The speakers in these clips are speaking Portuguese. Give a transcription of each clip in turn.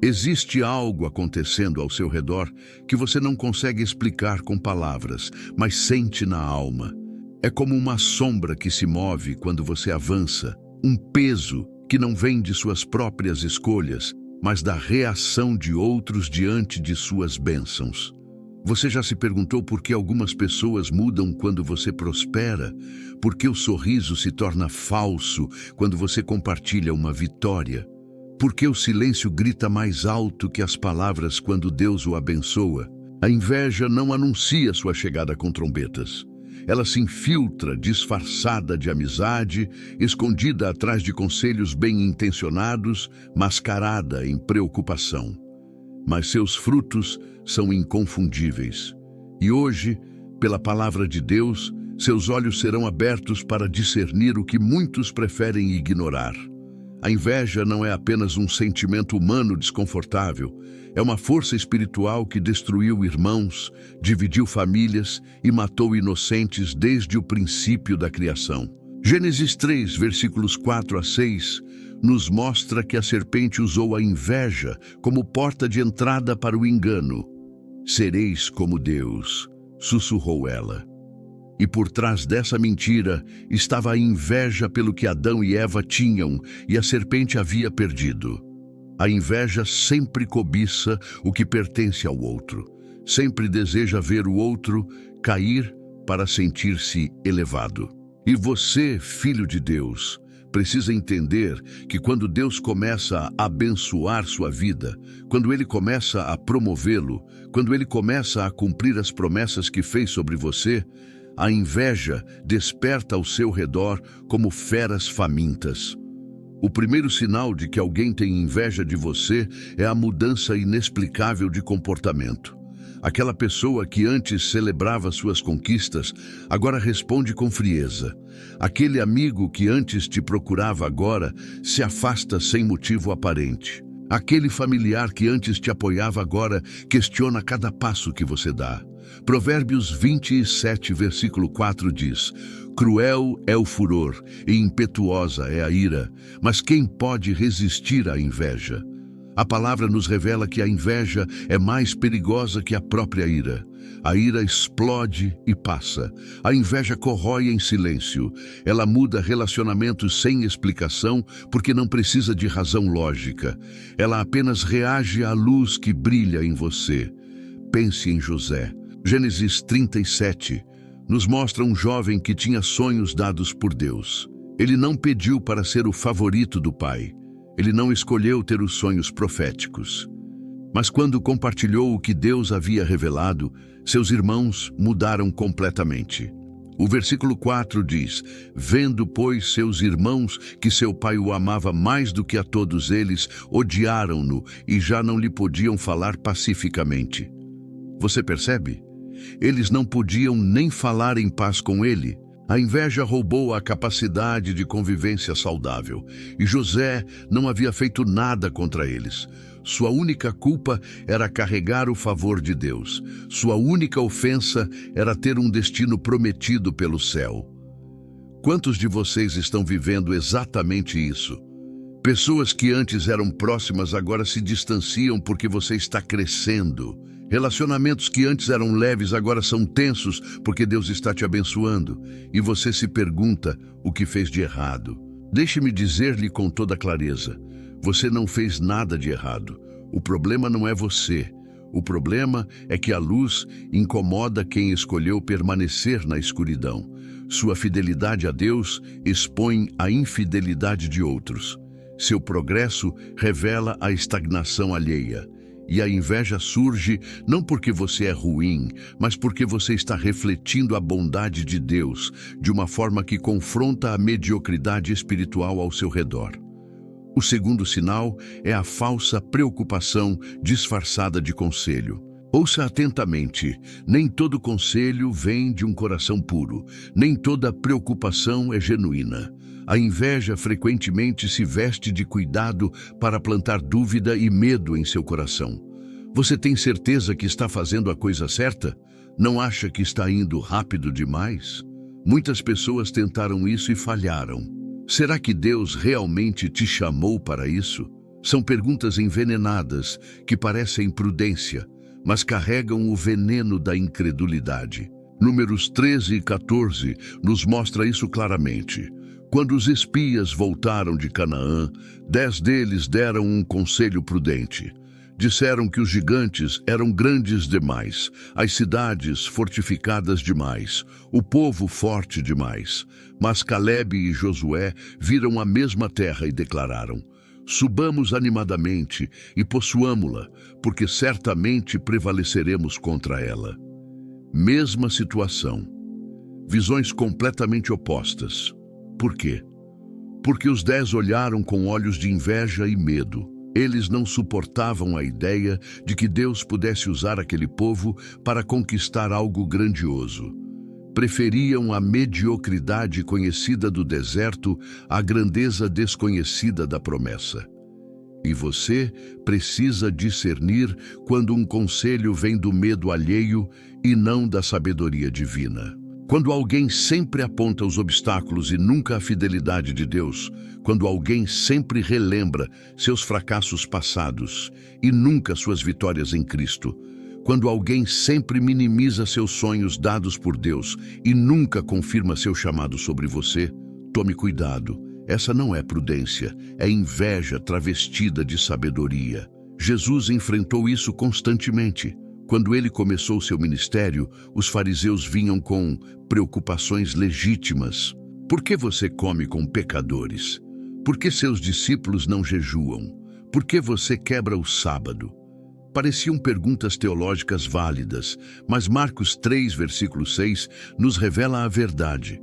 Existe algo acontecendo ao seu redor que você não consegue explicar com palavras, mas sente na alma. É como uma sombra que se move quando você avança, um peso que não vem de suas próprias escolhas, mas da reação de outros diante de suas bênçãos. Você já se perguntou por que algumas pessoas mudam quando você prospera? Por que o sorriso se torna falso quando você compartilha uma vitória? Por que o silêncio grita mais alto que as palavras quando Deus o abençoa? A inveja não anuncia sua chegada com trombetas. Ela se infiltra disfarçada de amizade, escondida atrás de conselhos bem-intencionados, mascarada em preocupação. Mas seus frutos são inconfundíveis. E hoje, pela palavra de Deus, seus olhos serão abertos para discernir o que muitos preferem ignorar. A inveja não é apenas um sentimento humano desconfortável, é uma força espiritual que destruiu irmãos, dividiu famílias e matou inocentes desde o princípio da criação. Gênesis 3, versículos 4 a 6, nos mostra que a serpente usou a inveja como porta de entrada para o engano. Sereis como Deus, sussurrou ela. E por trás dessa mentira estava a inveja pelo que Adão e Eva tinham e a serpente havia perdido. A inveja sempre cobiça o que pertence ao outro, sempre deseja ver o outro cair para sentir-se elevado. E você, filho de Deus, precisa entender que quando Deus começa a abençoar sua vida, quando Ele começa a promovê-lo, quando Ele começa a cumprir as promessas que fez sobre você, a inveja desperta ao seu redor como feras famintas. O primeiro sinal de que alguém tem inveja de você é a mudança inexplicável de comportamento. Aquela pessoa que antes celebrava suas conquistas, agora responde com frieza. Aquele amigo que antes te procurava agora se afasta sem motivo aparente. Aquele familiar que antes te apoiava agora questiona cada passo que você dá. Provérbios 27, versículo 4 diz: Cruel é o furor e impetuosa é a ira, mas quem pode resistir à inveja? A palavra nos revela que a inveja é mais perigosa que a própria ira. A ira explode e passa. A inveja corrói em silêncio. Ela muda relacionamentos sem explicação porque não precisa de razão lógica. Ela apenas reage à luz que brilha em você. Pense em José. Gênesis 37 nos mostra um jovem que tinha sonhos dados por Deus. Ele não pediu para ser o favorito do pai. Ele não escolheu ter os sonhos proféticos. Mas quando compartilhou o que Deus havia revelado, seus irmãos mudaram completamente. O versículo 4 diz: Vendo, pois, seus irmãos que seu pai o amava mais do que a todos eles, odiaram-no e já não lhe podiam falar pacificamente. Você percebe? Eles não podiam nem falar em paz com ele. A inveja roubou a capacidade de convivência saudável, e José não havia feito nada contra eles. Sua única culpa era carregar o favor de Deus. Sua única ofensa era ter um destino prometido pelo céu. Quantos de vocês estão vivendo exatamente isso? Pessoas que antes eram próximas agora se distanciam porque você está crescendo. Relacionamentos que antes eram leves agora são tensos porque Deus está te abençoando. E você se pergunta o que fez de errado. Deixe-me dizer-lhe com toda clareza: você não fez nada de errado. O problema não é você. O problema é que a luz incomoda quem escolheu permanecer na escuridão. Sua fidelidade a Deus expõe a infidelidade de outros. Seu progresso revela a estagnação alheia. E a inveja surge não porque você é ruim, mas porque você está refletindo a bondade de Deus de uma forma que confronta a mediocridade espiritual ao seu redor. O segundo sinal é a falsa preocupação disfarçada de conselho. Ouça atentamente: nem todo conselho vem de um coração puro, nem toda preocupação é genuína. A inveja frequentemente se veste de cuidado para plantar dúvida e medo em seu coração. Você tem certeza que está fazendo a coisa certa? Não acha que está indo rápido demais? Muitas pessoas tentaram isso e falharam. Será que Deus realmente te chamou para isso? São perguntas envenenadas que parecem prudência, mas carregam o veneno da incredulidade. Números 13 e 14 nos mostra isso claramente. Quando os espias voltaram de Canaã, 10 deles deram um conselho prudente. Disseram que os gigantes eram grandes demais, as cidades fortificadas demais, o povo forte demais. Mas Calebe e Josué viram a mesma terra e declararam: subamos animadamente e possuamo-la, porque certamente prevaleceremos contra ela. Mesma situação. Visões completamente opostas. Por quê? Porque os 10 olharam com olhos de inveja e medo. Eles não suportavam a ideia de que Deus pudesse usar aquele povo para conquistar algo grandioso. Preferiam a mediocridade conhecida do deserto à grandeza desconhecida da promessa. E você precisa discernir quando um conselho vem do medo alheio e não da sabedoria divina. Quando alguém sempre aponta os obstáculos e nunca a fidelidade de Deus, quando alguém sempre relembra seus fracassos passados e nunca suas vitórias em Cristo, quando alguém sempre minimiza seus sonhos dados por Deus e nunca confirma seu chamado sobre você, tome cuidado. Essa não é prudência, é inveja travestida de sabedoria. Jesus enfrentou isso constantemente. Quando ele começou seu ministério, os fariseus vinham com preocupações legítimas. Por que você come com pecadores? Por que seus discípulos não jejuam? Por que você quebra o sábado? Pareciam perguntas teológicas válidas, mas Marcos 3, versículo 6, nos revela a verdade.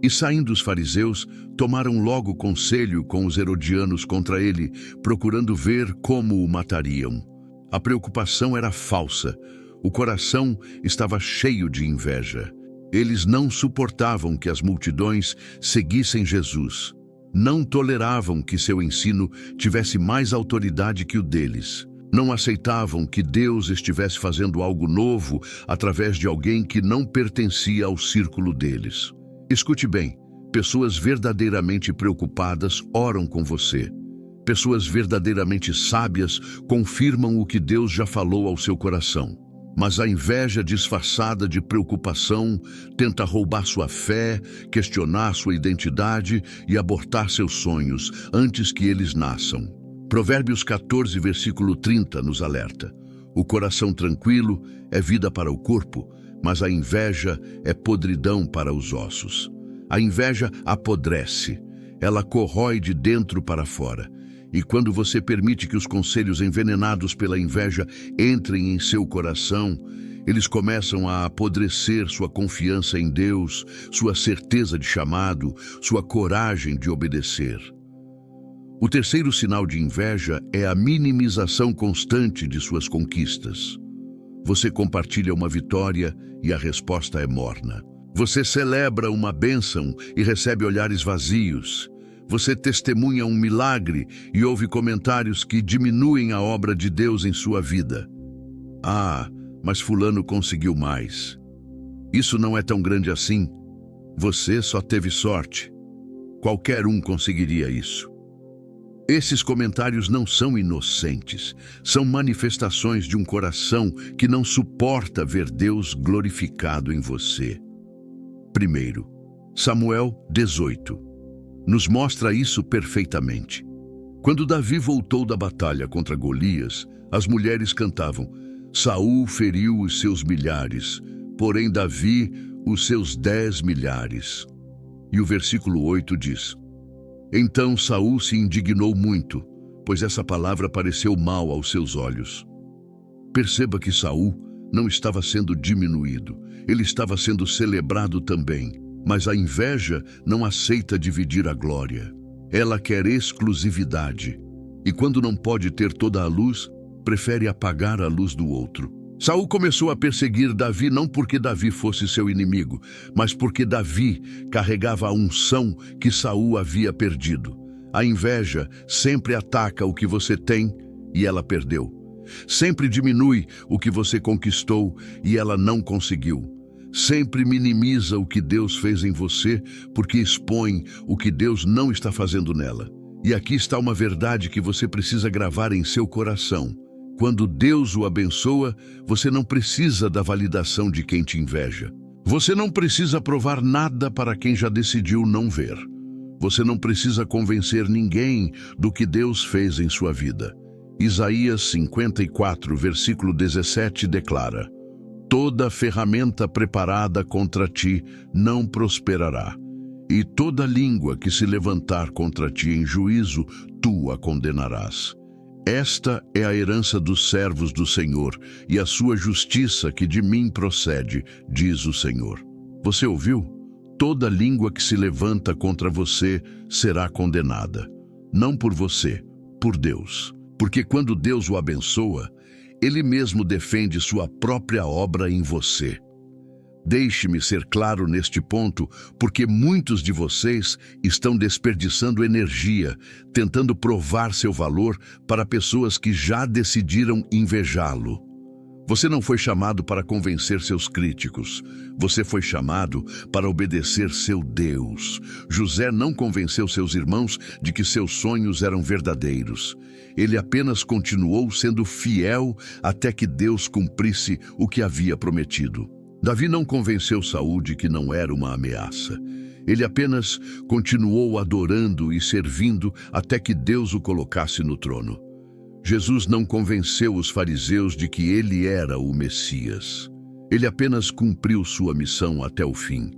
E saindo os fariseus, tomaram logo conselho com os herodianos contra ele, procurando ver como o matariam. A preocupação era falsa. O coração estava cheio de inveja. Eles não suportavam que as multidões seguissem Jesus. Não toleravam que seu ensino tivesse mais autoridade que o deles. Não aceitavam que Deus estivesse fazendo algo novo através de alguém que não pertencia ao círculo deles. Escute bem, pessoas verdadeiramente preocupadas oram com você. Pessoas verdadeiramente sábias confirmam o que Deus já falou ao seu coração. Mas a inveja disfarçada de preocupação tenta roubar sua fé, questionar sua identidade e abortar seus sonhos antes que eles nasçam. Provérbios 14, versículo 30 nos alerta: o coração tranquilo é vida para o corpo, mas a inveja é podridão para os ossos. A inveja apodrece, ela corrói de dentro para fora. E quando você permite que os conselhos envenenados pela inveja entrem em seu coração, eles começam a apodrecer sua confiança em Deus, sua certeza de chamado, sua coragem de obedecer. O terceiro sinal de inveja é a minimização constante de suas conquistas. Você compartilha uma vitória e a resposta é morna. Você celebra uma bênção e recebe olhares vazios. Você testemunha um milagre e ouve comentários que diminuem a obra de Deus em sua vida. Ah, mas fulano conseguiu mais. Isso não é tão grande assim. Você só teve sorte. Qualquer um conseguiria isso. Esses comentários não são inocentes. São manifestações de um coração que não suporta ver Deus glorificado em você. Primeiro, Samuel 18. Nos mostra isso perfeitamente. Quando Davi voltou da batalha contra Golias, as mulheres cantavam: Saul feriu os seus milhares, porém Davi os seus 10 milhares. E o versículo 8 diz: então Saul se indignou muito, pois essa palavra pareceu mal aos seus olhos. Perceba que Saul não estava sendo diminuído, ele estava sendo celebrado também. Mas a inveja não aceita dividir a glória. Ela quer exclusividade. E quando não pode ter toda a luz, prefere apagar a luz do outro. Saul começou a perseguir Davi não porque Davi fosse seu inimigo, mas porque Davi carregava a unção que Saul havia perdido. A inveja sempre ataca o que você tem e ela perdeu. Sempre diminui o que você conquistou e ela não conseguiu. Sempre minimiza o que Deus fez em você porque expõe o que Deus não está fazendo nela. E aqui está uma verdade que você precisa gravar em seu coração. Quando Deus o abençoa, você não precisa da validação de quem te inveja. Você não precisa provar nada para quem já decidiu não ver. Você não precisa convencer ninguém do que Deus fez em sua vida. Isaías 54, versículo 17 declara: toda ferramenta preparada contra ti não prosperará, e toda língua que se levantar contra ti em juízo, tu a condenarás. Esta é a herança dos servos do Senhor, e a sua justiça que de mim procede, diz o Senhor. Você ouviu? Toda língua que se levanta contra você será condenada. Não por você, por Deus. Porque quando Deus o abençoa, Ele mesmo defende sua própria obra em você. Deixe-me ser claro neste ponto, porque muitos de vocês estão desperdiçando energia, tentando provar seu valor para pessoas que já decidiram invejá-lo. Você não foi chamado para convencer seus críticos. Você foi chamado para obedecer seu Deus. José não convenceu seus irmãos de que seus sonhos eram verdadeiros. Ele apenas continuou sendo fiel até que Deus cumprisse o que havia prometido. Davi não convenceu Saul de que não era uma ameaça. Ele apenas continuou adorando e servindo até que Deus o colocasse no trono. Jesus não convenceu os fariseus de que ele era o Messias. Ele apenas cumpriu sua missão até o fim.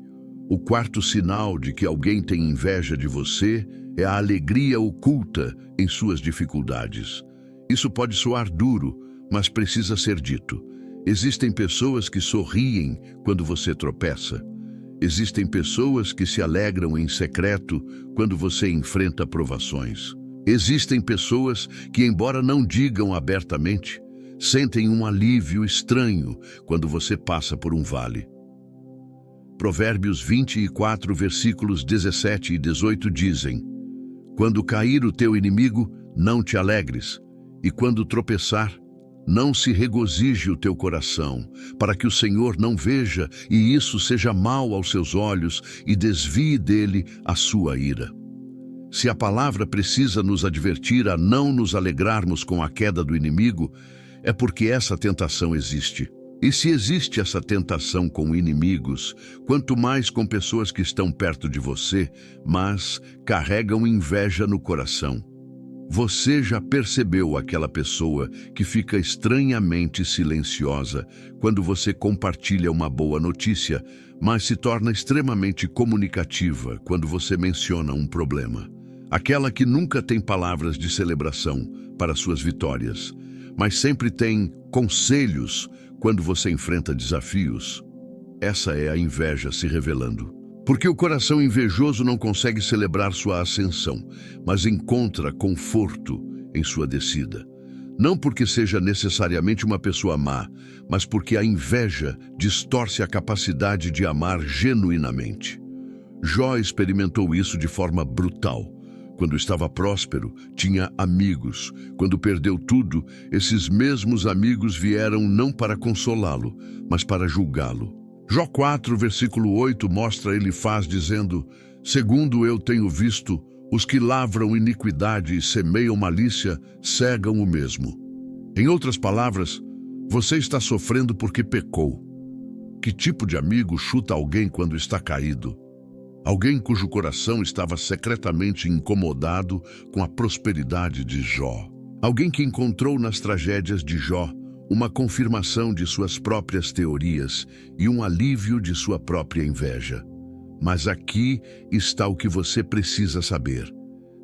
O quarto sinal de que alguém tem inveja de você é a alegria oculta em suas dificuldades. Isso pode soar duro, mas precisa ser dito. Existem pessoas que sorriem quando você tropeça. Existem pessoas que se alegram em secreto quando você enfrenta provações. Existem pessoas que, embora não digam abertamente, sentem um alívio estranho quando você passa por um vale. Provérbios 24, versículos 17 e 18 dizem: quando cair o teu inimigo, não te alegres, e quando tropeçar, não se regozije o teu coração, para que o Senhor não veja e isso seja mal aos seus olhos e desvie dele a sua ira. Se a palavra precisa nos advertir a não nos alegrarmos com a queda do inimigo, é porque essa tentação existe. E se existe essa tentação com inimigos, quanto mais com pessoas que estão perto de você, mas carregam inveja no coração. Você já percebeu aquela pessoa que fica estranhamente silenciosa quando você compartilha uma boa notícia, mas se torna extremamente comunicativa quando você menciona um problema? Aquela que nunca tem palavras de celebração para suas vitórias, mas sempre tem conselhos quando você enfrenta desafios. Essa é a inveja se revelando. Porque o coração invejoso não consegue celebrar sua ascensão, mas encontra conforto em sua descida. Não porque seja necessariamente uma pessoa má, mas porque a inveja distorce a capacidade de amar genuinamente. Jó experimentou isso de forma brutal. Quando estava próspero, tinha amigos. Quando perdeu tudo, esses mesmos amigos vieram não para consolá-lo, mas para julgá-lo. Jó 4, versículo 8 mostra Elifaz dizendo: segundo eu tenho visto, os que lavram iniquidade e semeiam malícia cegam o mesmo. Em outras palavras, você está sofrendo porque pecou. Que tipo de amigo chuta alguém quando está caído? Alguém cujo coração estava secretamente incomodado com a prosperidade de Jó. Alguém que encontrou nas tragédias de Jó uma confirmação de suas próprias teorias e um alívio de sua própria inveja. Mas aqui está o que você precisa saber.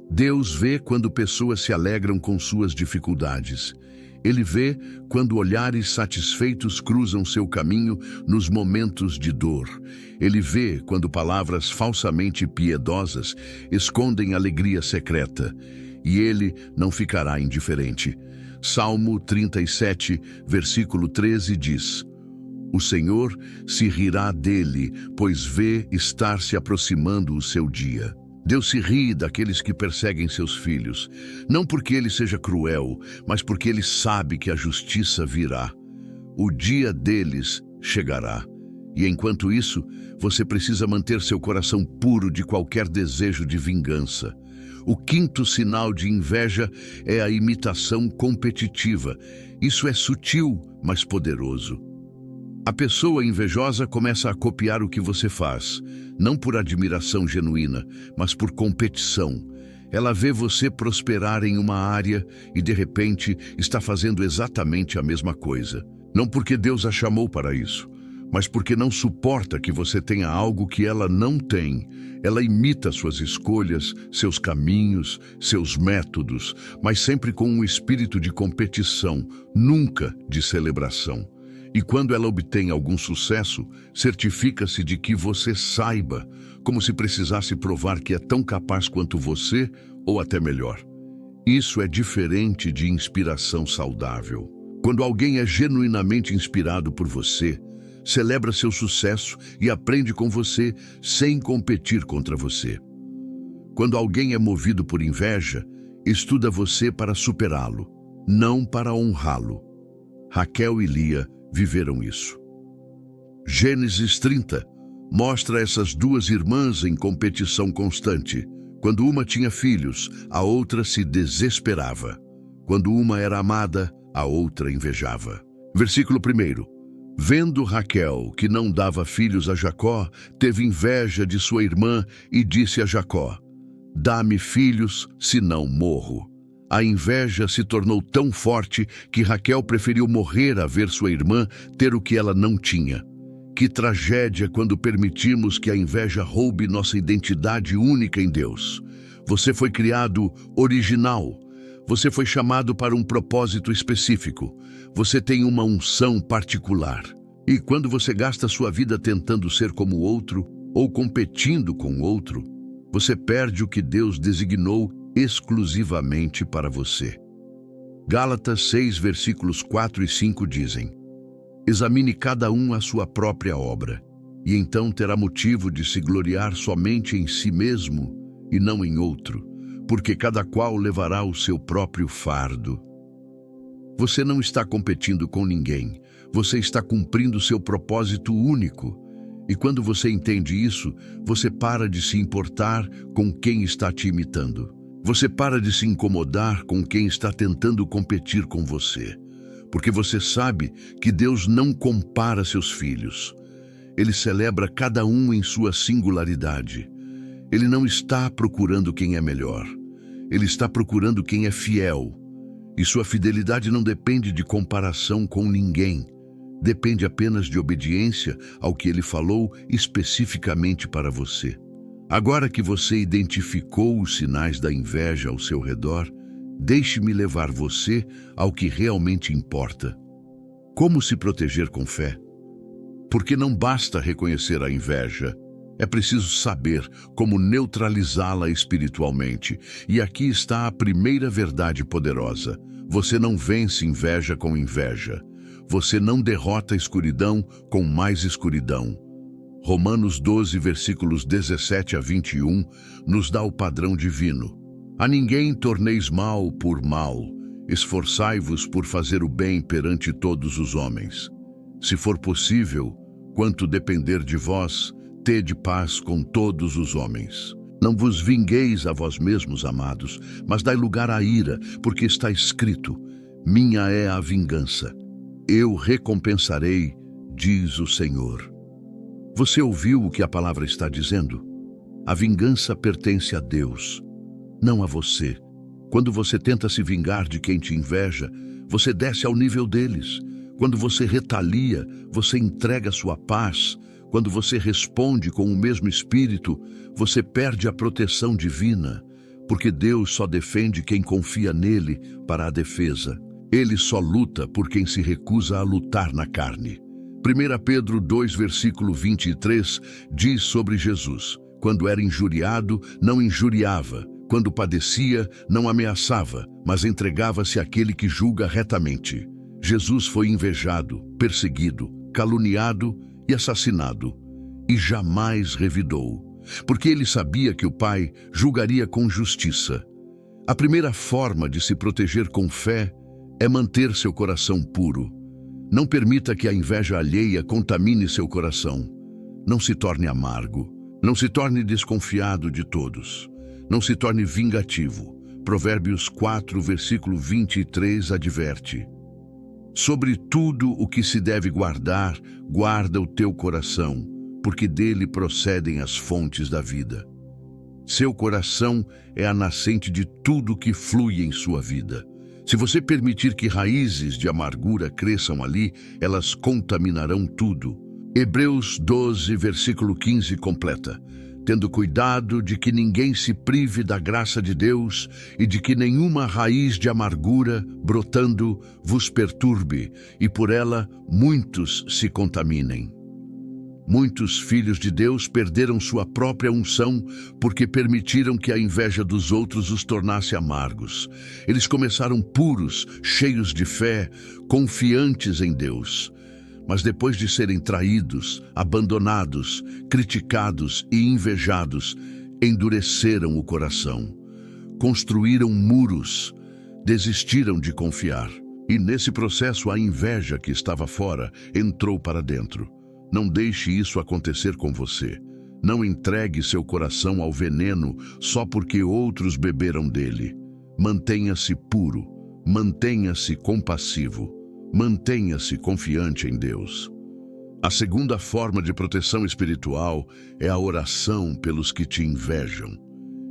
Deus vê quando pessoas se alegram com suas dificuldades. Ele vê quando olhares satisfeitos cruzam seu caminho nos momentos de dor. Ele vê quando palavras falsamente piedosas escondem alegria secreta. E ele não ficará indiferente. Salmo 37, versículo 13 diz: o Senhor se rirá dele, pois vê estar se aproximando o seu dia. Deus se ri daqueles que perseguem seus filhos, não porque ele seja cruel, mas porque ele sabe que a justiça virá. O dia deles chegará. E enquanto isso, você precisa manter seu coração puro de qualquer desejo de vingança. O quinto sinal de inveja é a imitação competitiva. Isso é sutil, mas poderoso. A pessoa invejosa começa a copiar o que você faz, não por admiração genuína, mas por competição. Ela vê você prosperar em uma área e, de repente, está fazendo exatamente a mesma coisa. Não porque Deus a chamou para isso, mas porque não suporta que você tenha algo que ela não tem. Ela imita suas escolhas, seus caminhos, seus métodos, mas sempre com um espírito de competição, nunca de celebração. E quando ela obtém algum sucesso, certifica-se de que você saiba, como se precisasse provar que é tão capaz quanto você, ou até melhor. Isso é diferente de inspiração saudável. Quando alguém é genuinamente inspirado por você, celebra seu sucesso e aprende com você sem competir contra você. Quando alguém é movido por inveja, estuda você para superá-lo, não para honrá-lo. Raquel e Lia viveram isso. Gênesis 30 mostra essas duas irmãs em competição constante. Quando uma tinha filhos, a outra se desesperava. Quando uma era amada, a outra invejava. Versículo 1. Vendo Raquel que não dava filhos a Jacó, teve inveja de sua irmã e disse a Jacó: dá-me filhos, senão morro. A inveja se tornou tão forte que Raquel preferiu morrer a ver sua irmã ter o que ela não tinha. Que tragédia quando permitimos que a inveja roube nossa identidade única em Deus. Você foi criado original. Você foi chamado para um propósito específico. Você tem uma unção particular. E quando você gasta sua vida tentando ser como o outro ou competindo com o outro, você perde o que Deus designou exclusivamente para você. Gálatas 6, versículos 4 e 5 dizem: examine cada um a sua própria obra, e então terá motivo de se gloriar somente em si mesmo e não em outro, porque cada qual levará o seu próprio fardo. Você não está competindo com ninguém, você está cumprindo seu propósito único. E quando você entende isso, você para de se importar com quem está te imitando. Você para de se incomodar com quem está tentando competir com você. Porque você sabe que Deus não compara seus filhos. Ele celebra cada um em sua singularidade. Ele não está procurando quem é melhor. Ele está procurando quem é fiel. E sua fidelidade não depende de comparação com ninguém. Depende apenas de obediência ao que ele falou especificamente para você. Agora que você identificou os sinais da inveja ao seu redor, deixe-me levar você ao que realmente importa. Como se proteger com fé? Porque não basta reconhecer a inveja. É preciso saber como neutralizá-la espiritualmente. E aqui está a primeira verdade poderosa. Você não vence inveja com inveja. Você não derrota a escuridão com mais escuridão. Romanos 12, versículos 17 a 21, nos dá o padrão divino. A ninguém torneis mal por mal. Esforçai-vos por fazer o bem perante todos os homens. Se for possível, quanto depender de vós, tede paz com todos os homens. Não vos vingueis a vós mesmos, amados, mas dai lugar à ira, porque está escrito: minha é a vingança. Eu recompensarei, diz o Senhor. Você ouviu o que a palavra está dizendo? A vingança pertence a Deus, não a você. Quando você tenta se vingar de quem te inveja, você desce ao nível deles. Quando você retalia, você entrega sua paz. Quando você responde com o mesmo espírito, você perde a proteção divina, porque Deus só defende quem confia nele para a defesa. Ele só luta por quem se recusa a lutar na carne. 1 Pedro 2, versículo 23, diz sobre Jesus: quando era injuriado, não injuriava. Quando padecia, não ameaçava, mas entregava-se àquele que julga retamente. Jesus foi invejado, perseguido, caluniado e assassinado, e jamais revidou, porque ele sabia que o Pai julgaria com justiça. A primeira forma de se proteger com fé é manter seu coração puro. Não permita que a inveja alheia contamine seu coração. Não se torne amargo. Não se torne desconfiado de todos. Não se torne vingativo. Provérbios 4, versículo 23 adverte: sobre tudo o que se deve guardar, guarda o teu coração, porque dele procedem as fontes da vida. Seu coração é a nascente de tudo que flui em sua vida. Se você permitir que raízes de amargura cresçam ali, elas contaminarão tudo. Hebreus 12, versículo 15 completa: tendo cuidado de que ninguém se prive da graça de Deus e de que nenhuma raiz de amargura, brotando, vos perturbe, e por ela muitos se contaminem. Muitos filhos de Deus perderam sua própria unção porque permitiram que a inveja dos outros os tornasse amargos. Eles começaram puros, cheios de fé, confiantes em Deus. Mas depois de serem traídos, abandonados, criticados e invejados, endureceram o coração, construíram muros, desistiram de confiar. E nesse processo a inveja que estava fora entrou para dentro. Não deixe isso acontecer com você. Não entregue seu coração ao veneno só porque outros beberam dele. Mantenha-se puro, mantenha-se compassivo. Mantenha-se confiante em Deus. A segunda forma de proteção espiritual é a oração pelos que te invejam.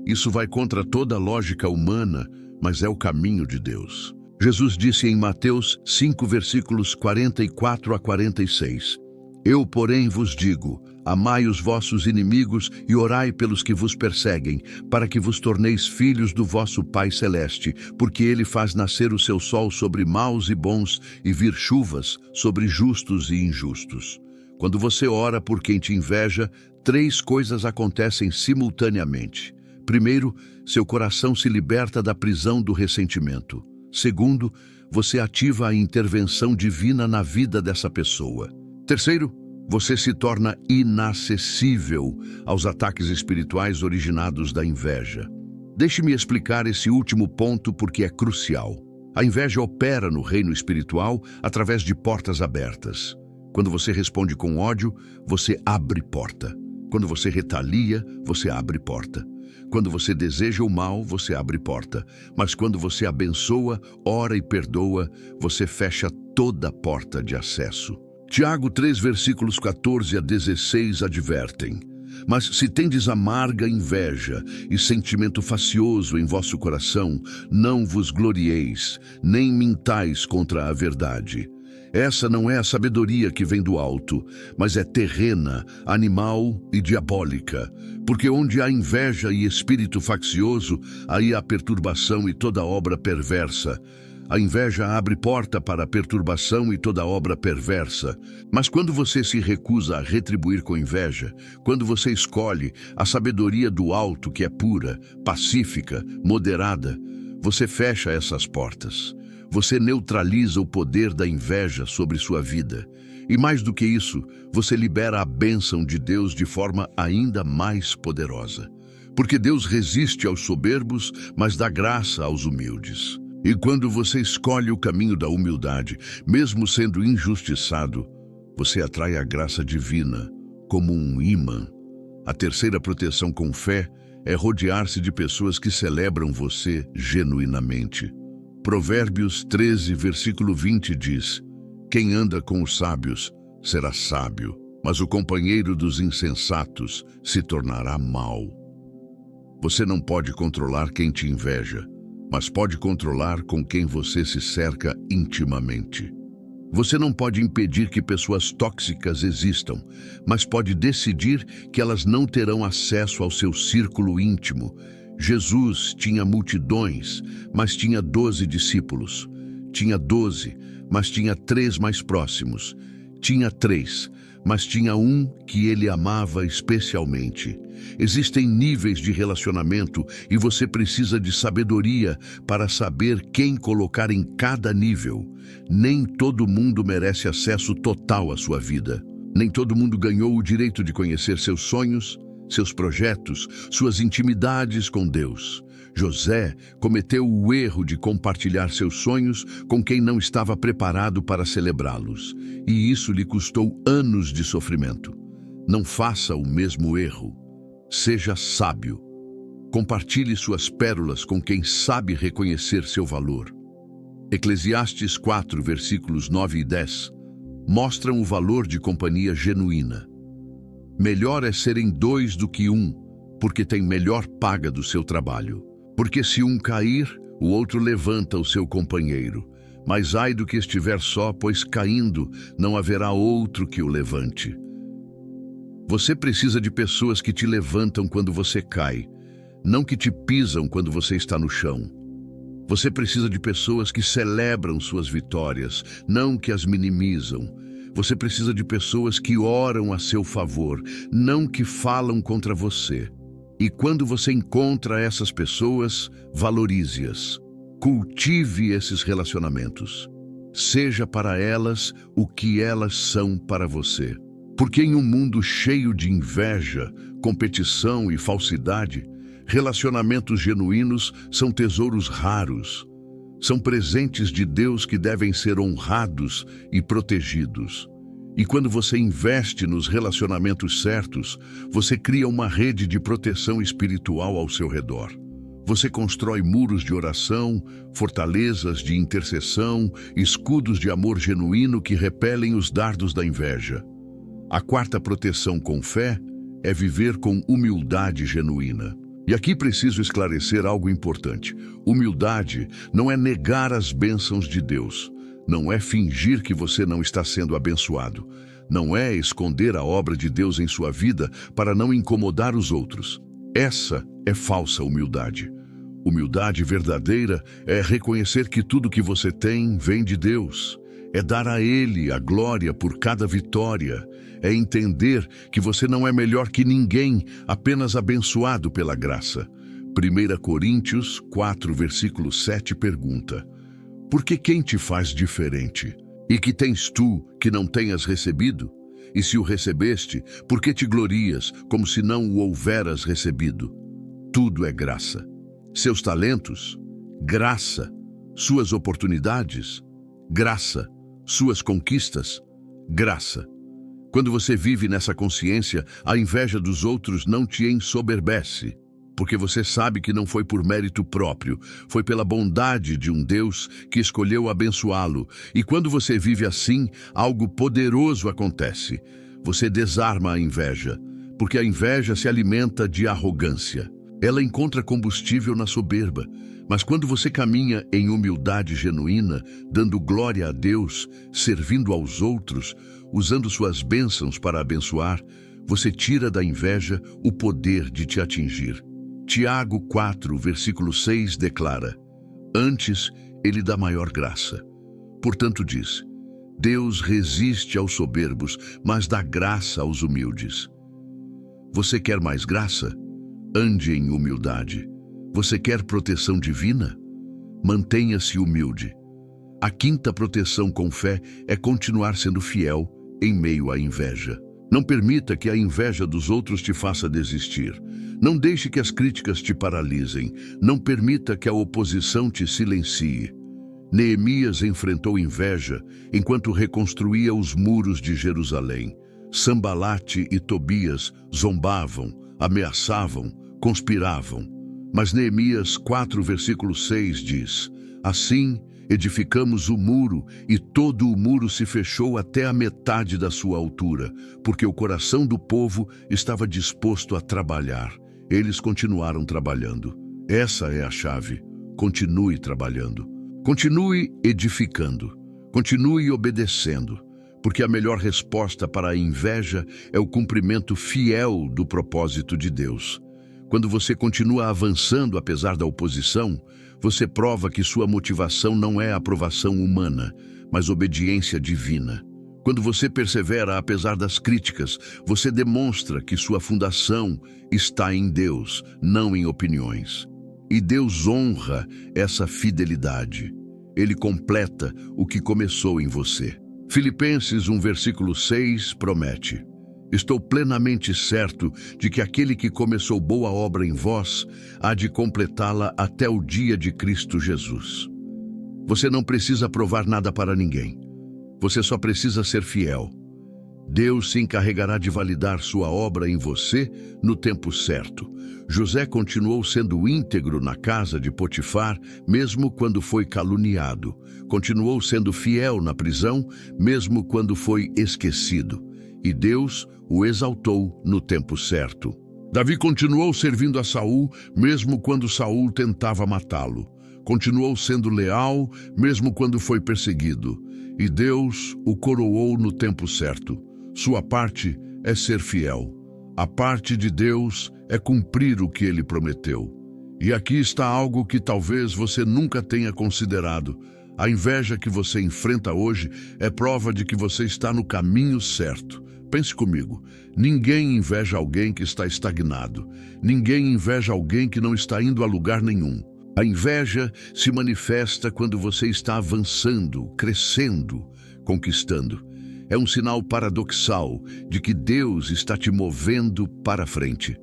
Isso vai contra toda a lógica humana, mas é o caminho de Deus. Jesus disse em Mateus 5, versículos 44 a 46: eu, porém, vos digo, amai os vossos inimigos e orai pelos que vos perseguem, para que vos torneis filhos do vosso Pai Celeste, porque Ele faz nascer o seu sol sobre maus e bons e vir chuvas sobre justos e injustos. Quando você ora por quem te inveja, 3 coisas acontecem simultaneamente. Primeiro, seu coração se liberta da prisão do ressentimento. Segundo, você ativa a intervenção divina na vida dessa pessoa. Terceiro, você se torna inacessível aos ataques espirituais originados da inveja. Deixe-me explicar esse último ponto porque é crucial. A inveja opera no reino espiritual através de portas abertas. Quando você responde com ódio, você abre porta. Quando você retalia, você abre porta. Quando você deseja o mal, você abre porta. Mas quando você abençoa, ora e perdoa, você fecha toda a porta de acesso. Tiago 3, versículos 14 a 16 advertem: mas se tendes amarga inveja e sentimento facioso em vosso coração, não vos glorieis, nem mintais contra a verdade. Essa não é a sabedoria que vem do alto, mas é terrena, animal e diabólica. Porque onde há inveja e espírito faccioso, aí há perturbação e toda obra perversa. A inveja abre porta para a perturbação e toda obra perversa. Mas quando você se recusa a retribuir com inveja, quando você escolhe a sabedoria do alto que é pura, pacífica, moderada, você fecha essas portas. Você neutraliza o poder da inveja sobre sua vida. E mais do que isso, você libera a bênção de Deus de forma ainda mais poderosa. Porque Deus resiste aos soberbos, mas dá graça aos humildes. E quando você escolhe o caminho da humildade, mesmo sendo injustiçado, você atrai a graça divina como um imã. A terceira proteção com fé é rodear-se de pessoas que celebram você genuinamente. Provérbios 13, versículo 20 diz: quem anda com os sábios será sábio, mas o companheiro dos insensatos se tornará mau. Você não pode controlar quem te inveja, mas pode controlar com quem você se cerca intimamente. Você não pode impedir que pessoas tóxicas existam, mas pode decidir que elas não terão acesso ao seu círculo íntimo. Jesus tinha multidões, mas tinha 12 discípulos. Tinha 12, mas tinha 3 mais próximos. Tinha 3, mas tinha um que ele amava especialmente. Existem níveis de relacionamento e você precisa de sabedoria para saber quem colocar em cada nível. Nem todo mundo merece acesso total à sua vida. Nem todo mundo ganhou o direito de conhecer seus sonhos, seus projetos, suas intimidades com Deus. José cometeu o erro de compartilhar seus sonhos com quem não estava preparado para celebrá-los, e isso lhe custou anos de sofrimento. Não faça o mesmo erro. Seja sábio. Compartilhe suas pérolas com quem sabe reconhecer seu valor. Eclesiastes 4, versículos 9 e 10, mostram o valor de companhia genuína. Melhor é serem dois do que um, porque tem melhor paga do seu trabalho. Porque se um cair, o outro levanta o seu companheiro. Mas ai do que estiver só, pois caindo não haverá outro que o levante. Você precisa de pessoas que te levantam quando você cai, não que te pisam quando você está no chão. Você precisa de pessoas que celebram suas vitórias, não que as minimizam. Você precisa de pessoas que oram a seu favor, não que falam contra você. E quando você encontra essas pessoas, valorize-as. Cultive esses relacionamentos. Seja para elas o que elas são para você. Porque em um mundo cheio de inveja, competição e falsidade, relacionamentos genuínos são tesouros raros. São presentes de Deus que devem ser honrados e protegidos. E quando você investe nos relacionamentos certos, você cria uma rede de proteção espiritual ao seu redor. Você constrói muros de oração, fortalezas de intercessão, escudos de amor genuíno que repelem os dardos da inveja. A quarta proteção com fé é viver com humildade genuína. E aqui preciso esclarecer algo importante. Humildade não é negar as bênçãos de Deus. Não é fingir que você não está sendo abençoado. Não é esconder a obra de Deus em sua vida para não incomodar os outros. Essa é falsa humildade. Humildade verdadeira é reconhecer que tudo que você tem vem de Deus. É dar a Ele a glória por cada vitória. É entender que você não é melhor que ninguém, apenas abençoado pela graça. 1 Coríntios 4, versículo 7 pergunta: por que quem te faz diferente? E que tens tu que não tenhas recebido? E se o recebeste, por que te glorias, como se não o houveras recebido? Tudo é graça. Seus talentos? Graça. Suas oportunidades? Graça. Suas conquistas? Graça. Quando você vive nessa consciência, a inveja dos outros não te ensoberbece, porque você sabe que não foi por mérito próprio, foi pela bondade de um Deus que escolheu abençoá-lo. E quando você vive assim, algo poderoso acontece. Você desarma a inveja, porque a inveja se alimenta de arrogância. Ela encontra combustível na soberba. Mas quando você caminha em humildade genuína, dando glória a Deus, servindo aos outros, usando suas bênçãos para abençoar, você tira da inveja o poder de te atingir. Tiago 4, versículo 6 declara: antes, ele dá maior graça. Portanto diz: Deus resiste aos soberbos, mas dá graça aos humildes. Você quer mais graça? Ande em humildade. Você quer proteção divina? Mantenha-se humilde. A quinta proteção com fé é continuar sendo fiel em meio à inveja. Não permita que a inveja dos outros te faça desistir. Não deixe que as críticas te paralisem. Não permita que a oposição te silencie. Neemias enfrentou inveja enquanto reconstruía os muros de Jerusalém. Sambalate e Tobias zombavam, ameaçavam, conspiravam. Mas Neemias 4, versículo 6 diz: assim edificamos o muro, e todo o muro se fechou até a metade da sua altura, porque o coração do povo estava disposto a trabalhar. Eles continuaram trabalhando. Essa é a chave. Continue trabalhando. Continue edificando. Continue obedecendo, porque a melhor resposta para a inveja é o cumprimento fiel do propósito de Deus. Quando você continua avançando apesar da oposição, você prova que sua motivação não é aprovação humana, mas obediência divina. Quando você persevera apesar das críticas, você demonstra que sua fundação está em Deus, não em opiniões. E Deus honra essa fidelidade. Ele completa o que começou em você. Filipenses 1, versículo 6 promete: estou plenamente certo de que aquele que começou boa obra em vós há de completá-la até o dia de Cristo Jesus. Você não precisa provar nada para ninguém. Você só precisa ser fiel. Deus se encarregará de validar sua obra em você no tempo certo. José continuou sendo íntegro na casa de Potifar, mesmo quando foi caluniado. Continuou sendo fiel na prisão, mesmo quando foi esquecido. E Deus o exaltou no tempo certo. Davi continuou servindo a Saul, mesmo quando Saul tentava matá-lo. Continuou sendo leal, mesmo quando foi perseguido. E Deus o coroou no tempo certo. Sua parte é ser fiel. A parte de Deus é cumprir o que Ele prometeu. E aqui está algo que talvez você nunca tenha considerado. A inveja que você enfrenta hoje é prova de que você está no caminho certo. Pense comigo, ninguém inveja alguém que está estagnado. Ninguém inveja alguém que não está indo a lugar nenhum. A inveja se manifesta quando você está avançando, crescendo, conquistando. É um sinal paradoxal de que Deus está te movendo para frente.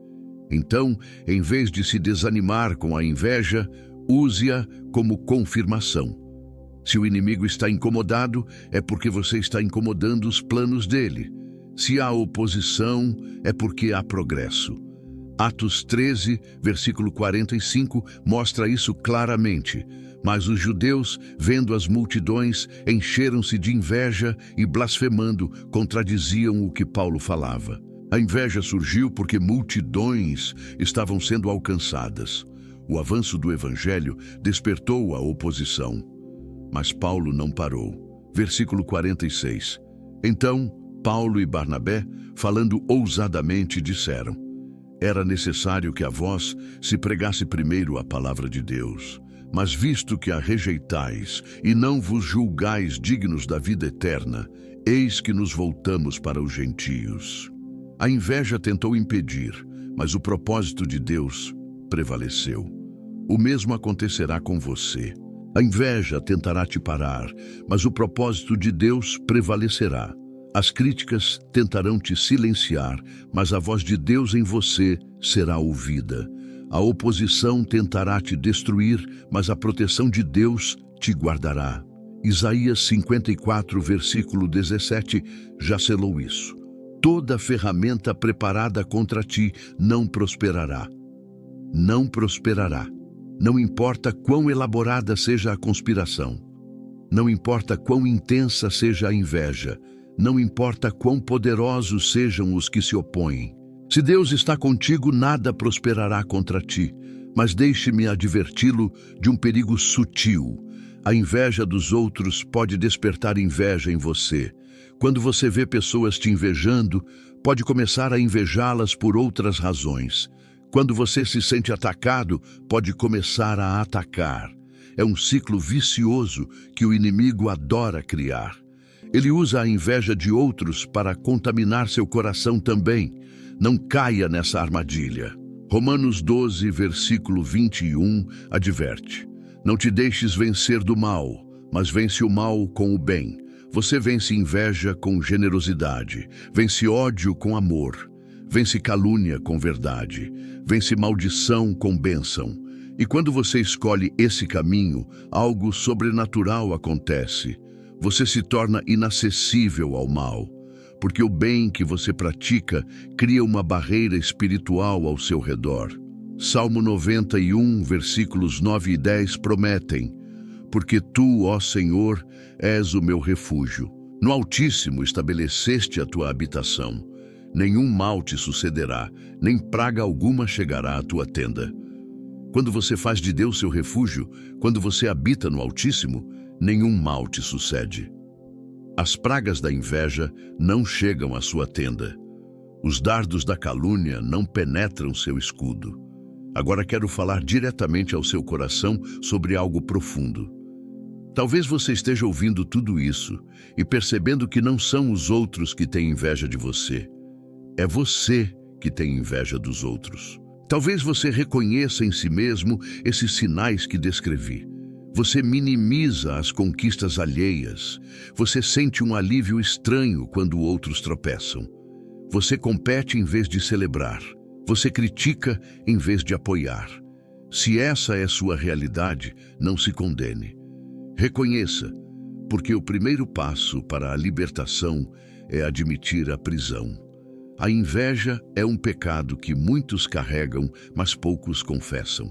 Então, em vez de se desanimar com a inveja, use-a como confirmação. Se o inimigo está incomodado, é porque você está incomodando os planos dele. Se há oposição, é porque há progresso. Atos 13, versículo 45, mostra isso claramente. Mas os judeus, vendo as multidões, encheram-se de inveja e, blasfemando, contradiziam o que Paulo falava. A inveja surgiu porque multidões estavam sendo alcançadas. O avanço do evangelho despertou a oposição. Mas Paulo não parou. Versículo 46. Então, Paulo e Barnabé, falando ousadamente, disseram: era necessário que a vós se pregasse primeiro a palavra de Deus. Mas visto que a rejeitais e não vos julgais dignos da vida eterna, eis que nos voltamos para os gentios. A inveja tentou impedir, mas o propósito de Deus prevaleceu. O mesmo acontecerá com você. A inveja tentará te parar, mas o propósito de Deus prevalecerá. As críticas tentarão te silenciar, mas a voz de Deus em você será ouvida. A oposição tentará te destruir, mas a proteção de Deus te guardará. Isaías 54, versículo 17, já selou isso. Toda ferramenta preparada contra ti não prosperará. Não prosperará. Não importa quão elaborada seja a conspiração. Não importa quão intensa seja a inveja. Não importa quão poderosos sejam os que se opõem. Se Deus está contigo, nada prosperará contra ti. Mas deixe-me adverti-lo de um perigo sutil. A inveja dos outros pode despertar inveja em você. Quando você vê pessoas te invejando, pode começar a invejá-las por outras razões. Quando você se sente atacado, pode começar a atacar. É um ciclo vicioso que o inimigo adora criar. Ele usa a inveja de outros para contaminar seu coração também. Não caia nessa armadilha. Romanos 12, versículo 21, adverte: não te deixes vencer do mal, mas vence o mal com o bem. Você vence inveja com generosidade, vence ódio com amor, vence calúnia com verdade, vence maldição com bênção. E quando você escolhe esse caminho, algo sobrenatural acontece. Você se torna inacessível ao mal, porque o bem que você pratica cria uma barreira espiritual ao seu redor. Salmo 91, versículos 9 e 10 prometem: porque tu, ó Senhor, és o meu refúgio. No Altíssimo estabeleceste a tua habitação. Nenhum mal te sucederá, nem praga alguma chegará à tua tenda. Quando você faz de Deus seu refúgio, quando você habita no Altíssimo, nenhum mal te sucede. As pragas da inveja não chegam à sua tenda. Os dardos da calúnia não penetram seu escudo. Agora quero falar diretamente ao seu coração sobre algo profundo. Talvez você esteja ouvindo tudo isso e percebendo que não são os outros que têm inveja de você. É você que tem inveja dos outros. Talvez você reconheça em si mesmo esses sinais que descrevi. Você minimiza as conquistas alheias. Você sente um alívio estranho quando outros tropeçam. Você compete em vez de celebrar. Você critica em vez de apoiar. Se essa é sua realidade, não se condene. Reconheça, Porque o primeiro passo para a libertação é admitir a prisão. A inveja é um pecado que muitos carregam, mas poucos confessam.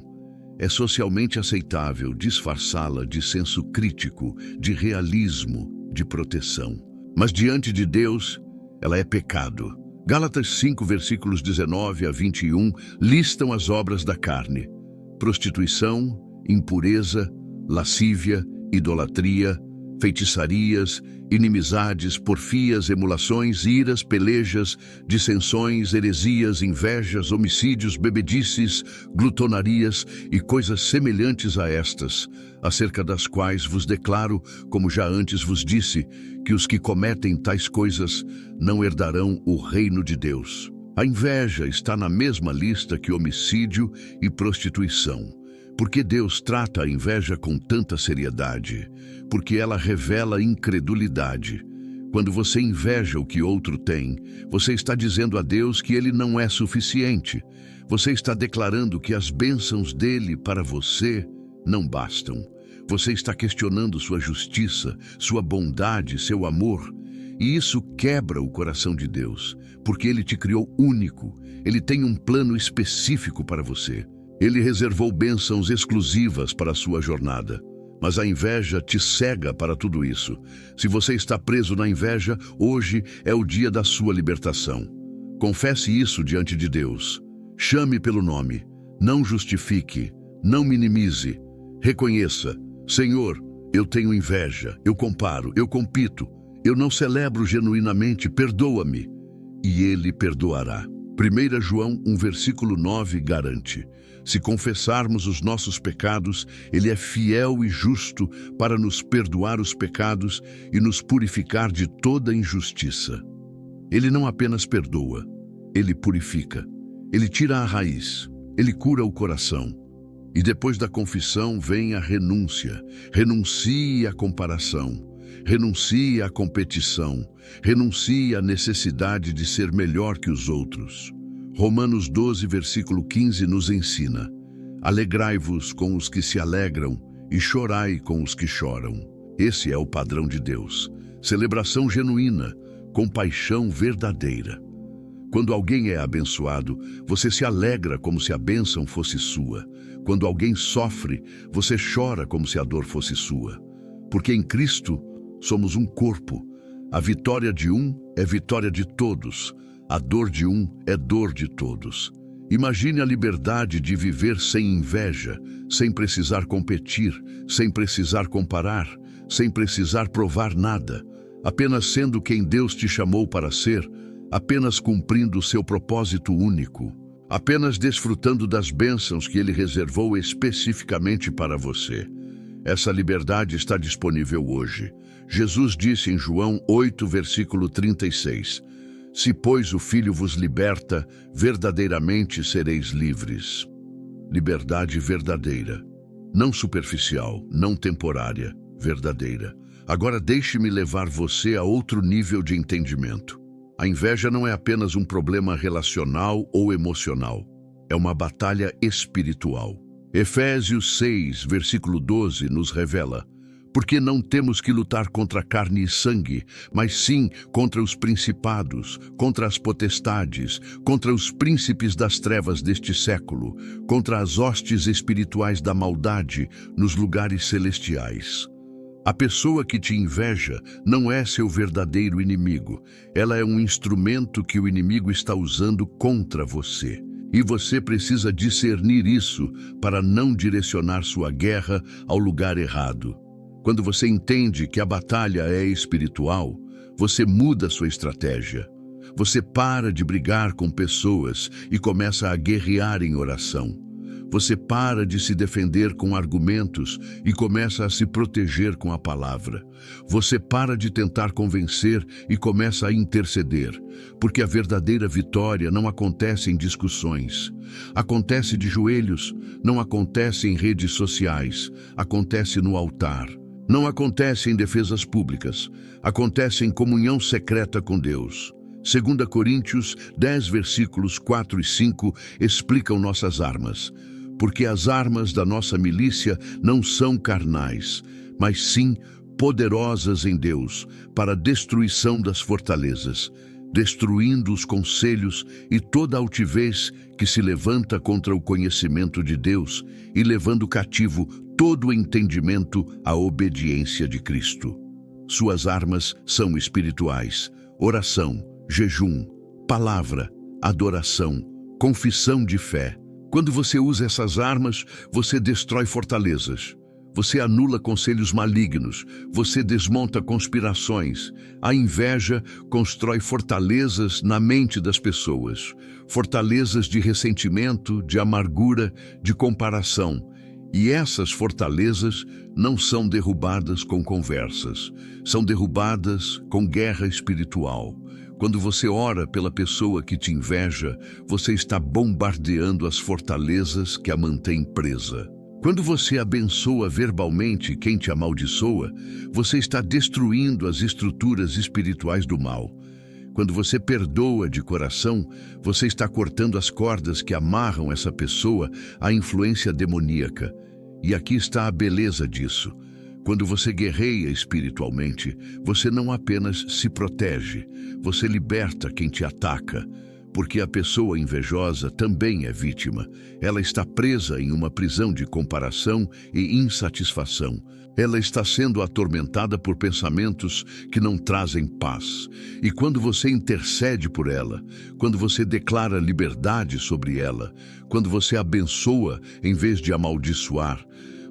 É socialmente aceitável disfarçá-la de senso crítico, de realismo, de proteção. Mas diante de Deus, ela é pecado. Gálatas 5, versículos 19 a 21, listam as obras da carne: prostituição, impureza, lascívia, idolatria, feitiçarias, inimizades, porfias, emulações, iras, pelejas, dissensões, heresias, invejas, homicídios, bebedices, glutonarias e coisas semelhantes a estas, acerca das quais vos declaro, como já antes vos disse, que os que cometem tais coisas não herdarão o reino de Deus. A inveja está na mesma lista que homicídio e prostituição. Por que Deus trata a inveja com tanta seriedade? Porque ela revela incredulidade. Quando você inveja o que outro tem, você está dizendo a Deus que ele não é suficiente. Você está declarando que as bênçãos dele para você não bastam. Você está questionando sua justiça, sua bondade, seu amor. E isso quebra o coração de Deus, porque ele te criou único. Ele tem um plano específico para você. Ele reservou bênçãos exclusivas para a sua jornada. Mas a inveja te cega para tudo isso. Se você está preso na inveja, hoje é o dia da sua libertação. Confesse isso diante de Deus. Chame pelo nome. Não justifique. Não minimize. Reconheça: Senhor, eu tenho inveja, eu comparo, eu compito, eu não celebro genuinamente, perdoa-me. E ele perdoará. 1 João 1, versículo 9 garante: se confessarmos os nossos pecados, ele é fiel e justo para nos perdoar os pecados e nos purificar de toda injustiça. Ele não apenas perdoa, ele purifica. Ele tira a raiz, ele cura o coração. E depois da confissão vem a renúncia. Renuncie à comparação. Renuncie à competição. Renuncie à necessidade de ser melhor que os outros. Romanos 12, versículo 15 nos ensina: alegrai-vos com os que se alegram e chorai com os que choram. Esse é o padrão de Deus. Celebração genuína, compaixão verdadeira. Quando alguém é abençoado, você se alegra como se a bênção fosse sua. Quando alguém sofre, você chora como se a dor fosse sua. Porque em Cristo somos um corpo. A vitória de um é vitória de todos. A dor de um é dor de todos. Imagine a liberdade de viver sem inveja, sem precisar competir, sem precisar comparar, sem precisar provar nada, apenas sendo quem Deus te chamou para ser, apenas cumprindo o seu propósito único, apenas desfrutando das bênçãos que Ele reservou especificamente para você. Essa liberdade está disponível hoje. Jesus disse em João 8, versículo 36, se, pois, o Filho vos liberta, verdadeiramente sereis livres. Liberdade verdadeira, não superficial, não temporária, verdadeira. Agora deixe-me levar você a outro nível de entendimento. A inveja não é apenas um problema relacional ou emocional, é uma batalha espiritual. Efésios 6, versículo 12 nos revela: porque não temos que lutar contra carne e sangue, mas sim contra os principados, contra as potestades, contra os príncipes das trevas deste século, contra as hostes espirituais da maldade nos lugares celestiais. A pessoa que te inveja não é seu verdadeiro inimigo. Ela é um instrumento que o inimigo está usando contra você. E você precisa discernir isso para não direcionar sua guerra ao lugar errado. Quando você entende que a batalha é espiritual, você muda sua estratégia. Você para de brigar com pessoas e começa a guerrear em oração. Você para de se defender com argumentos e começa a se proteger com a palavra. Você para de tentar convencer e começa a interceder, porque a verdadeira vitória não acontece em discussões. Acontece de joelhos, não acontece em redes sociais, acontece no altar. Não acontece em defesas públicas, acontece em comunhão secreta com Deus. 2 Coríntios 10, versículos 4 e 5 explicam nossas armas. Porque as armas da nossa milícia não são carnais, mas sim poderosas em Deus para a destruição das fortalezas, destruindo os conselhos e toda altivez que se levanta contra o conhecimento de Deus e levando cativo todo o entendimento à obediência de Cristo. Suas armas são espirituais: oração, jejum, palavra, adoração, confissão de fé. Quando você usa essas armas, você destrói fortalezas. Você anula conselhos malignos, você desmonta conspirações. A inveja constrói fortalezas na mente das pessoas, fortalezas de ressentimento, de amargura, de comparação. E essas fortalezas não são derrubadas com conversas, são derrubadas com guerra espiritual. Quando você ora pela pessoa que te inveja, você está bombardeando as fortalezas que a mantêm presa. Quando você abençoa verbalmente quem te amaldiçoa, você está destruindo as estruturas espirituais do mal. Quando você perdoa de coração, você está cortando as cordas que amarram essa pessoa à influência demoníaca. E aqui está a beleza disso. Quando você guerreia espiritualmente, você não apenas se protege, você liberta quem te ataca. Porque a pessoa invejosa também é vítima. Ela está presa em uma prisão de comparação e insatisfação. Ela está sendo atormentada por pensamentos que não trazem paz. E quando você intercede por ela, quando você declara liberdade sobre ela, quando você abençoa em vez de amaldiçoar,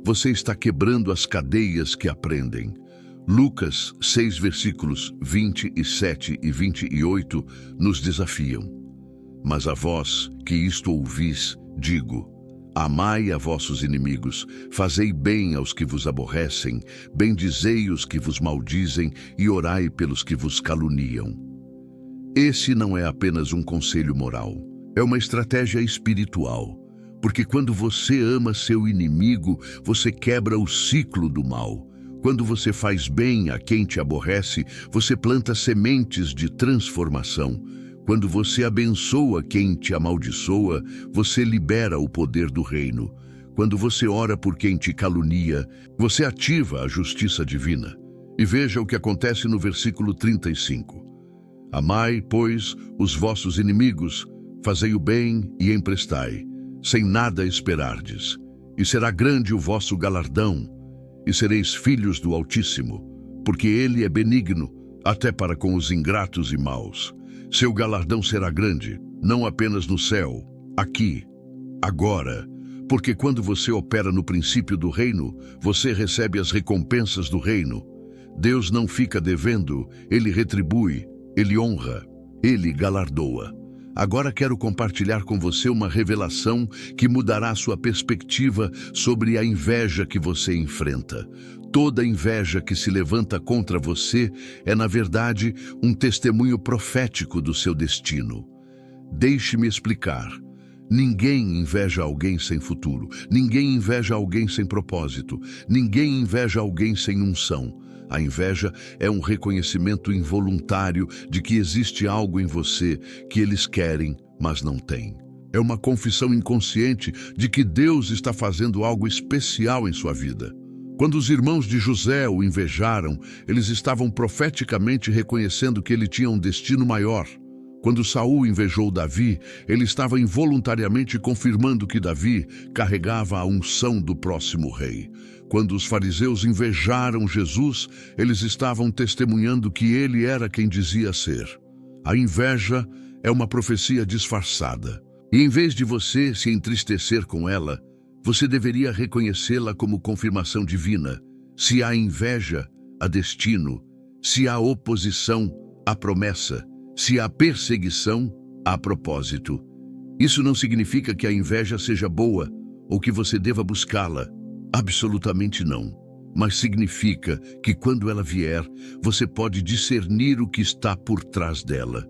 você está quebrando as cadeias que a prendem. Lucas 6, versículos 27 e 28 nos desafiam. Mas a vós que isto ouvis, digo: amai a vossos inimigos, fazei bem aos que vos aborrecem, bendizei os que vos maldizem e orai pelos que vos caluniam. Esse não é apenas um conselho moral, é uma estratégia espiritual, porque quando você ama seu inimigo, você quebra o ciclo do mal. Quando você faz bem a quem te aborrece, você planta sementes de transformação. Quando você abençoa quem te amaldiçoa, você libera o poder do reino. Quando você ora por quem te calunia, você ativa a justiça divina. E veja o que acontece no versículo 35. Amai, pois, os vossos inimigos, fazei o bem e emprestai, sem nada esperardes. E será grande o vosso galardão, e sereis filhos do Altíssimo, porque ele é benigno, até para com os ingratos e maus. Seu galardão será grande, não apenas no céu, aqui, agora, porque quando você opera no princípio do reino, você recebe as recompensas do reino. Deus não fica devendo, ele retribui, ele honra, ele galardoa. Agora quero compartilhar com você uma revelação que mudará sua perspectiva sobre a inveja que você enfrenta. Toda inveja que se levanta contra você é, na verdade, um testemunho profético do seu destino. Deixe-me explicar. Ninguém inveja alguém sem futuro. Ninguém inveja alguém sem propósito. Ninguém inveja alguém sem unção. A inveja é um reconhecimento involuntário de que existe algo em você que eles querem, mas não têm. É uma confissão inconsciente de que Deus está fazendo algo especial em sua vida. Quando os irmãos de José o invejaram, eles estavam profeticamente reconhecendo que ele tinha um destino maior. Quando Saul invejou Davi, ele estava involuntariamente confirmando que Davi carregava a unção do próximo rei. Quando os fariseus invejaram Jesus, eles estavam testemunhando que ele era quem dizia ser. A inveja é uma profecia disfarçada. E em vez de você se entristecer com ela, você deveria reconhecê-la como confirmação divina. Se há inveja, há destino. Se há oposição, há promessa. Se há perseguição, há propósito. Isso não significa que a inveja seja boa ou que você deva buscá-la. Absolutamente não. Mas significa que quando ela vier, você pode discernir o que está por trás dela.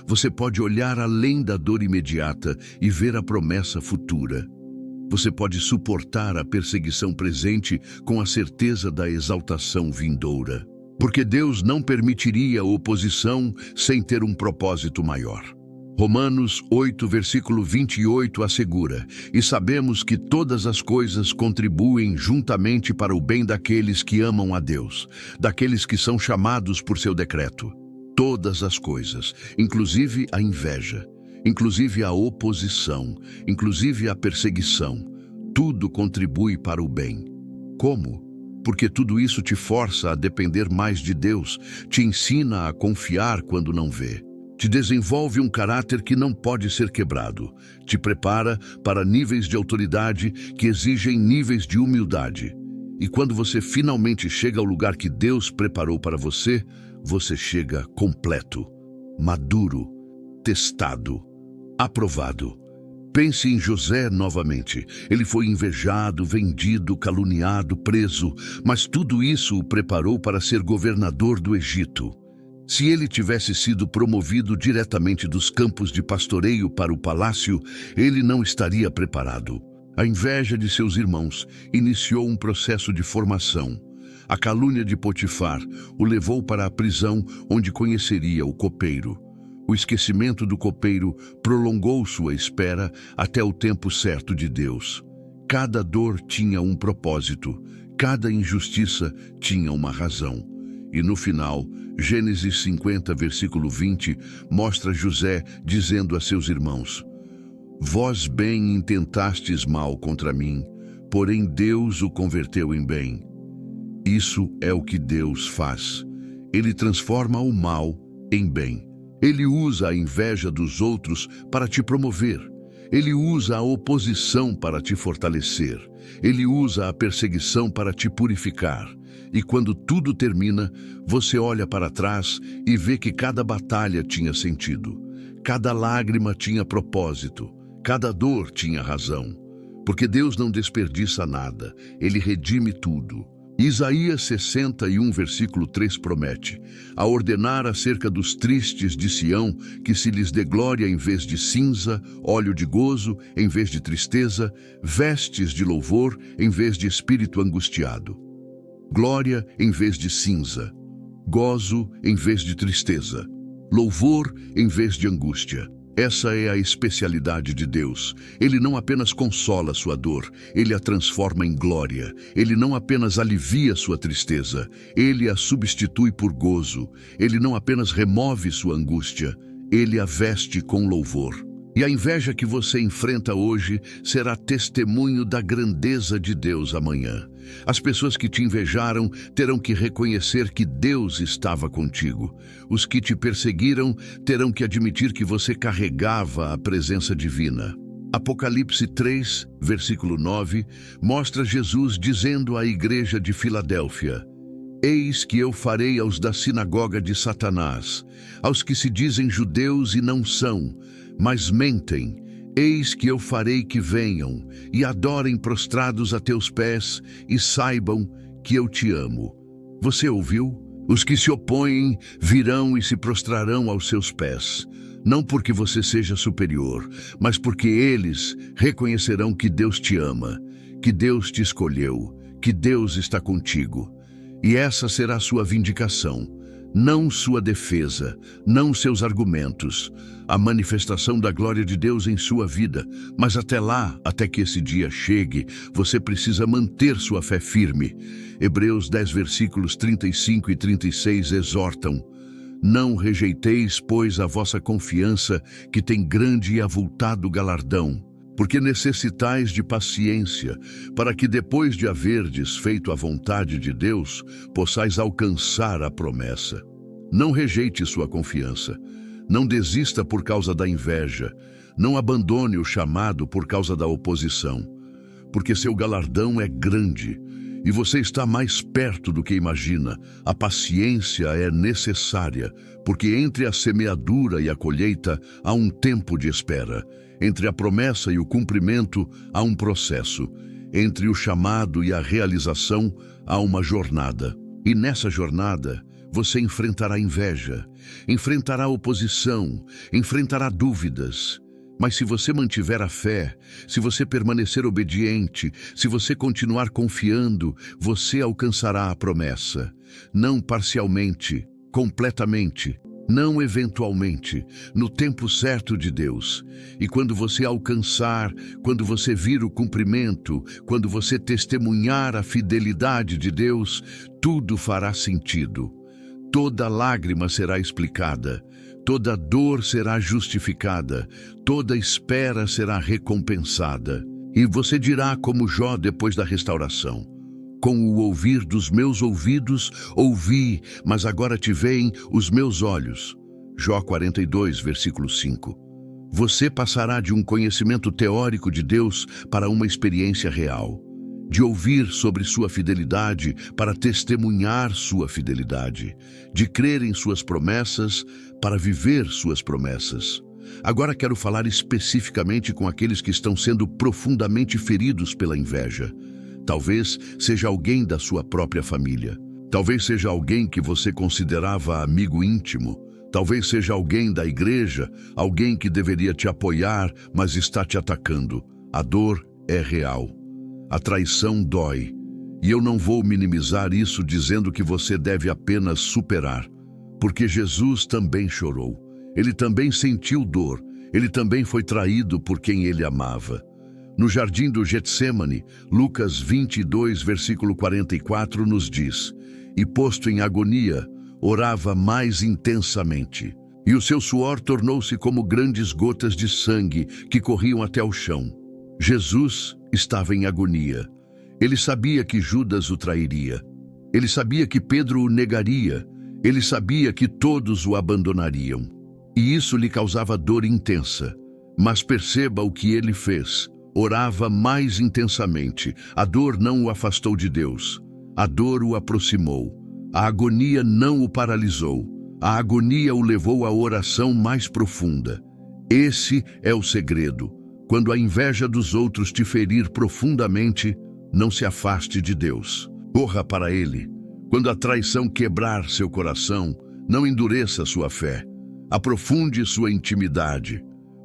Você pode olhar além da dor imediata e ver a promessa futura. Você pode suportar a perseguição presente com a certeza da exaltação vindoura. Porque Deus não permitiria oposição sem ter um propósito maior. Romanos 8, versículo 28 assegura: "E sabemos que todas as coisas contribuem juntamente para o bem daqueles que amam a Deus, daqueles que são chamados por seu decreto." Todas as coisas, inclusive a inveja, inclusive a oposição, inclusive a perseguição, tudo contribui para o bem. Como? Porque tudo isso te força a depender mais de Deus, te ensina a confiar quando não vê. Te desenvolve um caráter que não pode ser quebrado. Te prepara para níveis de autoridade que exigem níveis de humildade. E quando você finalmente chega ao lugar que Deus preparou para você, você chega completo, maduro, testado, aprovado. Pense em José novamente. Ele foi invejado, vendido, caluniado, preso, mas tudo isso o preparou para ser governador do Egito. Se ele tivesse sido promovido diretamente dos campos de pastoreio para o palácio, ele não estaria preparado. A inveja de seus irmãos iniciou um processo de formação. A calúnia de Potifar o levou para a prisão, onde conheceria o copeiro. O esquecimento do copeiro prolongou sua espera até o tempo certo de Deus. Cada dor tinha um propósito, cada injustiça tinha uma razão. E no final, Gênesis 50, versículo 20, mostra José dizendo a seus irmãos: "Vós bem intentastes mal contra mim, porém Deus o converteu em bem." Isso é o que Deus faz. Ele transforma o mal em bem. Ele usa a inveja dos outros para te promover. Ele usa a oposição para te fortalecer. Ele usa a perseguição para te purificar. E quando tudo termina, você olha para trás e vê que cada batalha tinha sentido. Cada lágrima tinha propósito. Cada dor tinha razão. Porque Deus não desperdiça nada. Ele redime tudo. Isaías 61, versículo 3 promete: "A ordenar acerca dos tristes de Sião, que se lhes dê glória em vez de cinza, óleo de gozo em vez de tristeza, vestes de louvor em vez de espírito angustiado." Glória em vez de cinza, gozo em vez de tristeza, louvor em vez de angústia. Essa é a especialidade de Deus. Ele não apenas consola sua dor, ele a transforma em glória. Ele não apenas alivia sua tristeza, ele a substitui por gozo. Ele não apenas remove sua angústia, ele a veste com louvor. E a inveja que você enfrenta hoje será testemunho da grandeza de Deus amanhã. As pessoas que te invejaram terão que reconhecer que Deus estava contigo. Os que te perseguiram terão que admitir que você carregava a presença divina. Apocalipse 3, versículo 9, mostra Jesus dizendo à igreja de Filadélfia: "Eis que eu farei aos da sinagoga de Satanás, aos que se dizem judeus e não são, mas mentem, eis que eu farei que venham e adorem prostrados a teus pés e saibam que eu te amo." Você ouviu? Os que se opõem virão e se prostrarão aos seus pés, não porque você seja superior, mas porque eles reconhecerão que Deus te ama, que Deus te escolheu, que Deus está contigo. E essa será sua vindicação, não sua defesa, não seus argumentos, a manifestação da glória de Deus em sua vida. Mas até lá, até que esse dia chegue, você precisa manter sua fé firme. Hebreus 10, versículos 35 e 36 exortam: "Não rejeiteis, pois, a vossa confiança, que tem grande e avultado galardão, porque necessitais de paciência, para que depois de haverdes feito a vontade de Deus, possais alcançar a promessa." Não rejeite sua confiança. Não desista por causa da inveja. Não abandone o chamado por causa da oposição. Porque seu galardão é grande e você está mais perto do que imagina. A paciência é necessária, porque entre a semeadura e a colheita há um tempo de espera. Entre a promessa e o cumprimento há um processo. Entre o chamado e a realização há uma jornada. E nessa jornada, você enfrentará inveja, enfrentará oposição, enfrentará dúvidas. Mas se você mantiver a fé, se você permanecer obediente, se você continuar confiando, você alcançará a promessa. Não parcialmente, completamente. Não eventualmente, no tempo certo de Deus. E quando você alcançar, quando você vir o cumprimento, quando você testemunhar a fidelidade de Deus, tudo fará sentido. Toda lágrima será explicada, toda dor será justificada, toda espera será recompensada. E você dirá como Jó depois da restauração: com o ouvir dos meus ouvidos, ouvi, mas agora te veem os meus olhos. Jó 42, versículo 5. Você passará de um conhecimento teórico de Deus para uma experiência real. De ouvir sobre sua fidelidade para testemunhar sua fidelidade. De crer em suas promessas para viver suas promessas. Agora quero falar especificamente com aqueles que estão sendo profundamente feridos pela inveja. Talvez seja alguém da sua própria família. Talvez seja alguém que você considerava amigo íntimo. Talvez seja alguém da igreja, alguém que deveria te apoiar, mas está te atacando. A dor é real. A traição dói. E eu não vou minimizar isso dizendo que você deve apenas superar. Porque Jesus também chorou. Ele também sentiu dor. Ele também foi traído por quem ele amava. No jardim do Getsêmani, Lucas 22, versículo 44 nos diz: e posto em agonia, orava mais intensamente. E o seu suor tornou-se como grandes gotas de sangue que corriam até o chão. Jesus estava em agonia. Ele sabia que Judas o trairia. Ele sabia que Pedro o negaria. Ele sabia que todos o abandonariam. E isso lhe causava dor intensa. Mas perceba o que ele fez. Orava mais intensamente. A dor não o afastou de Deus. A dor o aproximou. A agonia não o paralisou. A agonia o levou à oração mais profunda. Esse é o segredo. Quando a inveja dos outros te ferir profundamente, não se afaste de Deus. Corra para Ele. Quando a traição quebrar seu coração, não endureça sua fé. Aprofunde sua intimidade.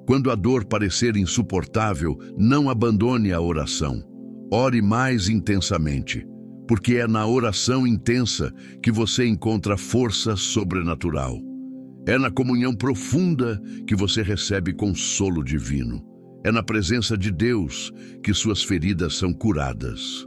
Quando a dor parecer insuportável, não abandone a oração. Ore mais intensamente, porque é na oração intensa que você encontra força sobrenatural. É na comunhão profunda que você recebe consolo divino. É na presença de Deus que suas feridas são curadas.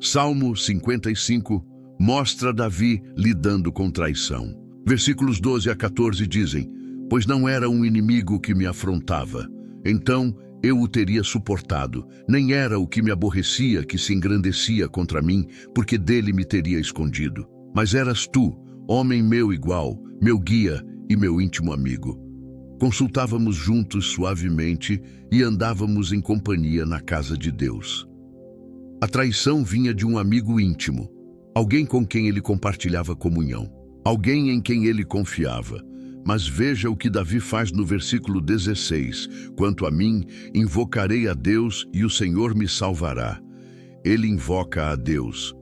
Salmo 55 mostra Davi lidando com traição. Versículos 12 a 14 dizem: pois não era um inimigo que me afrontava, então eu o teria suportado. Nem era o que me aborrecia que se engrandecia contra mim, porque dele me teria escondido. Mas eras tu, homem meu igual, meu guia e meu íntimo amigo. Consultávamos juntos suavemente e andávamos em companhia na casa de Deus. A traição vinha de um amigo íntimo, alguém com quem ele compartilhava comunhão, alguém em quem ele confiava. Mas veja o que Davi faz no versículo 16. Quanto a mim, invocarei a Deus e o Senhor me salvará. Ele invoca a Deus.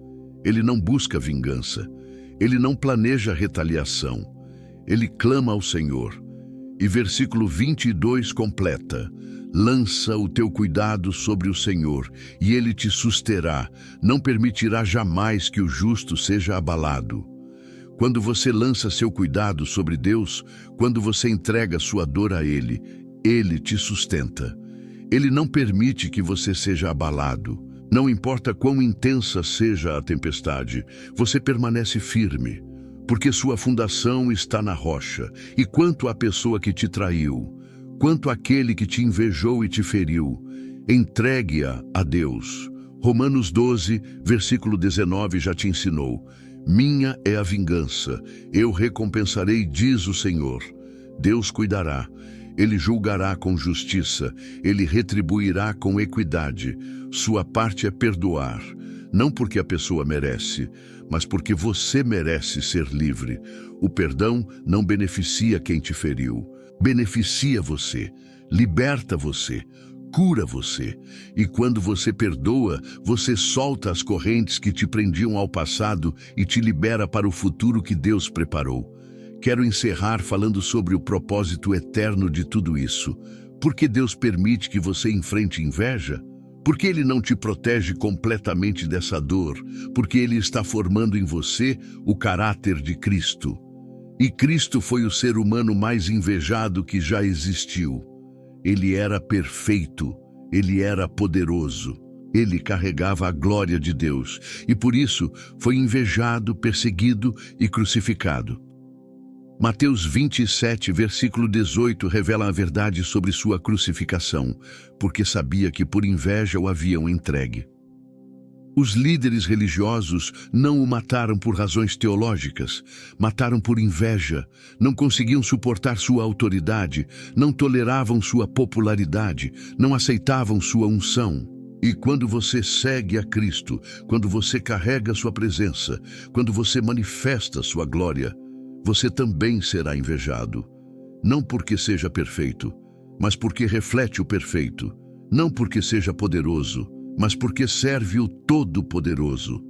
Ele não busca vingança. Ele não planeja retaliação. Ele clama ao Senhor. E versículo 22 completa: lança o teu cuidado sobre o Senhor, e Ele te susterá. Não permitirá jamais que o justo seja abalado. Quando você lança seu cuidado sobre Deus, quando você entrega sua dor a Ele, Ele te sustenta. Ele não permite que você seja abalado. Não importa quão intensa seja a tempestade, você permanece firme, porque sua fundação está na rocha. E quanto à pessoa que te traiu, quanto àquele que te invejou e te feriu, entregue-a a Deus. Romanos 12, versículo 19 já te ensinou: minha é a vingança, eu recompensarei, diz o Senhor. Deus cuidará, Ele julgará com justiça, Ele retribuirá com equidade. Sua parte é perdoar, não porque a pessoa merece, mas porque você merece ser livre. O perdão não beneficia quem te feriu, beneficia você, liberta você, cura você. E quando você perdoa, você solta as correntes que te prendiam ao passado e te libera para o futuro que Deus preparou. Quero encerrar falando sobre o propósito eterno de tudo isso. Por que Deus permite que você enfrente inveja? Porque Ele não te protege completamente dessa dor, porque Ele está formando em você o caráter de Cristo. E Cristo foi o ser humano mais invejado que já existiu. Ele era perfeito, ele era poderoso, ele carregava a glória de Deus e por isso foi invejado, perseguido e crucificado. Mateus 27, versículo 18, revela a verdade sobre sua crucificação, porque sabia que por inveja o haviam entregue. Os líderes religiosos não o mataram por razões teológicas, mataram por inveja, não conseguiam suportar sua autoridade, não toleravam sua popularidade, não aceitavam sua unção. E quando você segue a Cristo, quando você carrega sua presença, quando você manifesta sua glória, você também será invejado. Não porque seja perfeito, mas porque reflete o perfeito. Não porque seja poderoso, mas porque serve o Todo-Poderoso.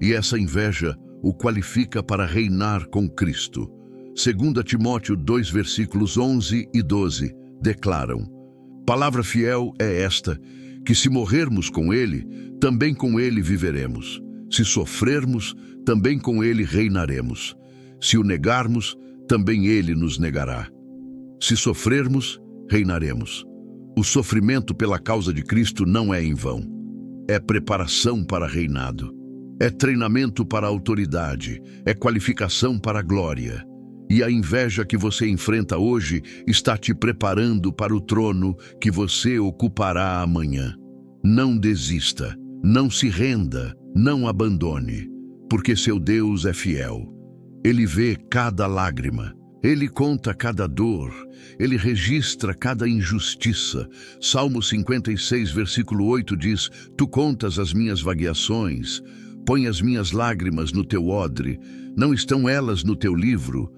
E essa inveja o qualifica para reinar com Cristo. 2 Timóteo 2, versículos 11 e 12, declaram: palavra fiel é esta, que se morrermos com ele, também com ele viveremos. Se sofrermos, também com ele reinaremos. Se o negarmos, também ele nos negará. Se sofrermos, reinaremos. O sofrimento pela causa de Cristo não é em vão. É preparação para reinado. É treinamento para a autoridade. É qualificação para a glória. E a inveja que você enfrenta hoje está te preparando para o trono que você ocupará amanhã. Não desista, não se renda, não abandone, porque seu Deus é fiel. Ele vê cada lágrima, ele conta cada dor, ele registra cada injustiça. Salmo 56, versículo 8 diz: tu contas as minhas vagueações, põe as minhas lágrimas no teu odre, não estão elas no teu livro?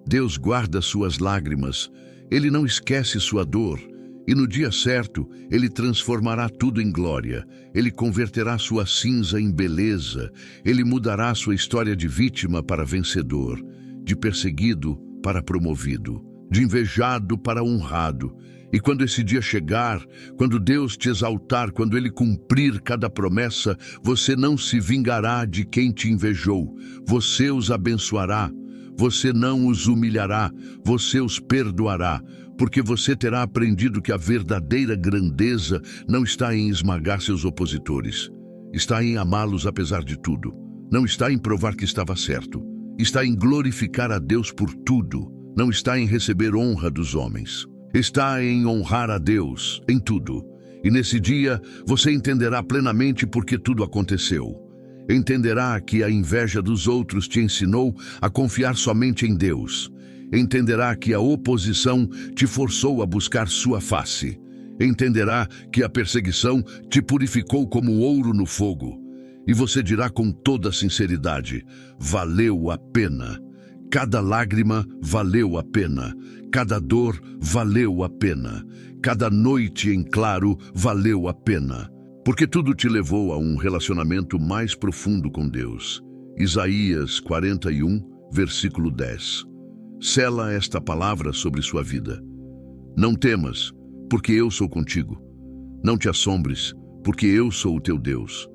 Deus guarda suas lágrimas, ele não esquece sua dor, e no dia certo ele transformará tudo em glória, ele converterá sua cinza em beleza, ele mudará sua história de vítima para vencedor, de perseguido para promovido, de invejado para honrado. E quando esse dia chegar, quando Deus te exaltar, quando ele cumprir cada promessa, você não se vingará de quem te invejou, você os abençoará. Você não os humilhará, você os perdoará, porque você terá aprendido que a verdadeira grandeza não está em esmagar seus opositores, está em amá-los apesar de tudo, não está em provar que estava certo, está em glorificar a Deus por tudo, não está em receber honra dos homens, está em honrar a Deus em tudo. E nesse dia você entenderá plenamente por que tudo aconteceu. Entenderá que a inveja dos outros te ensinou a confiar somente em Deus. Entenderá que a oposição te forçou a buscar sua face. Entenderá que a perseguição te purificou como ouro no fogo. E você dirá com toda sinceridade: valeu a pena. Cada lágrima valeu a pena. Cada dor valeu a pena. Cada noite em claro valeu a pena. Porque tudo te levou a um relacionamento mais profundo com Deus. Isaías 41, versículo 10. Sela esta palavra sobre sua vida. Não temas, porque eu sou contigo. Não te assombres, porque eu sou o teu Deus.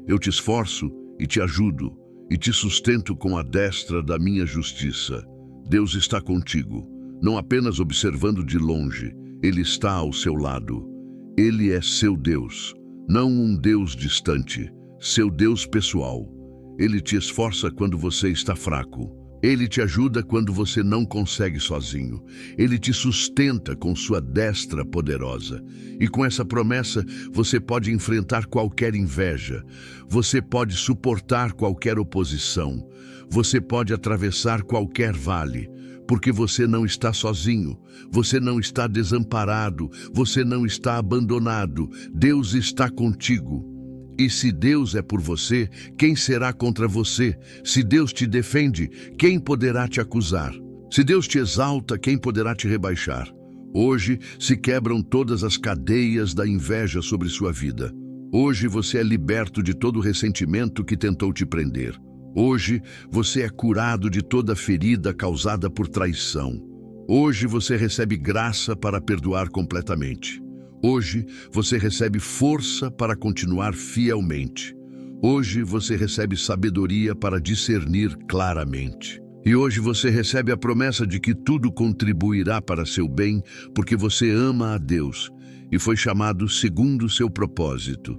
Eu te esforço e te ajudo, e te sustento com a destra da minha justiça. Deus está contigo, não apenas observando de longe, Ele está ao seu lado. Ele é seu Deus. Não um Deus distante, seu Deus pessoal. Ele te esforça quando você está fraco. Ele te ajuda quando você não consegue sozinho. Ele te sustenta com sua destra poderosa. E com essa promessa, você pode enfrentar qualquer inveja. Você pode suportar qualquer oposição. Você pode atravessar qualquer vale. Porque você não está sozinho, você não está desamparado, você não está abandonado. Deus está contigo. E se Deus é por você, quem será contra você? Se Deus te defende, quem poderá te acusar? Se Deus te exalta, quem poderá te rebaixar? Hoje se quebram todas as cadeias da inveja sobre sua vida. Hoje você é liberto de todo o ressentimento que tentou te prender. Hoje você é curado de toda ferida causada por traição. Hoje você recebe graça para perdoar completamente. Hoje você recebe força para continuar fielmente. Hoje você recebe sabedoria para discernir claramente. E hoje você recebe a promessa de que tudo contribuirá para seu bem, porque você ama a Deus e foi chamado segundo o seu propósito.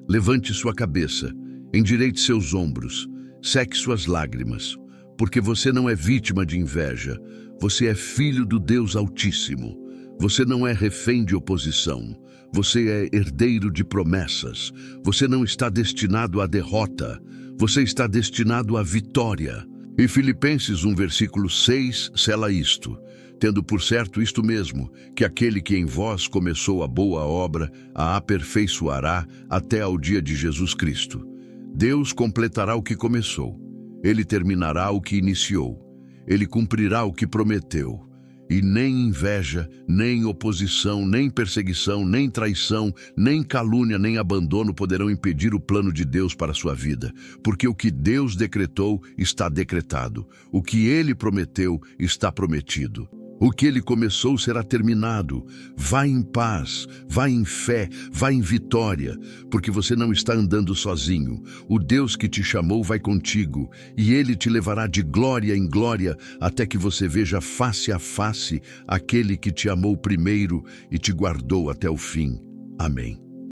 Levante sua cabeça, endireite seus ombros, seque suas lágrimas, porque você não é vítima de inveja, você é filho do Deus Altíssimo. Você não é refém de oposição, você é herdeiro de promessas. Você não está destinado à derrota, você está destinado à vitória. E Filipenses 1, versículo 6, sela isto: tendo por certo isto mesmo, que aquele que em vós começou a boa obra, a aperfeiçoará até ao dia de Jesus Cristo. Deus completará o que começou, Ele terminará o que iniciou, Ele cumprirá o que prometeu. E nem inveja, nem oposição, nem perseguição, nem traição, nem calúnia, nem abandono poderão impedir o plano de Deus para a sua vida, porque o que Deus decretou está decretado, o que Ele prometeu está prometido. O que Ele começou será terminado. Vá em paz, vá em fé, vá em vitória, porque você não está andando sozinho. O Deus que te chamou vai contigo, e Ele te levará de glória em glória, até que você veja face a face aquele que te amou primeiro e te guardou até o fim. Amém.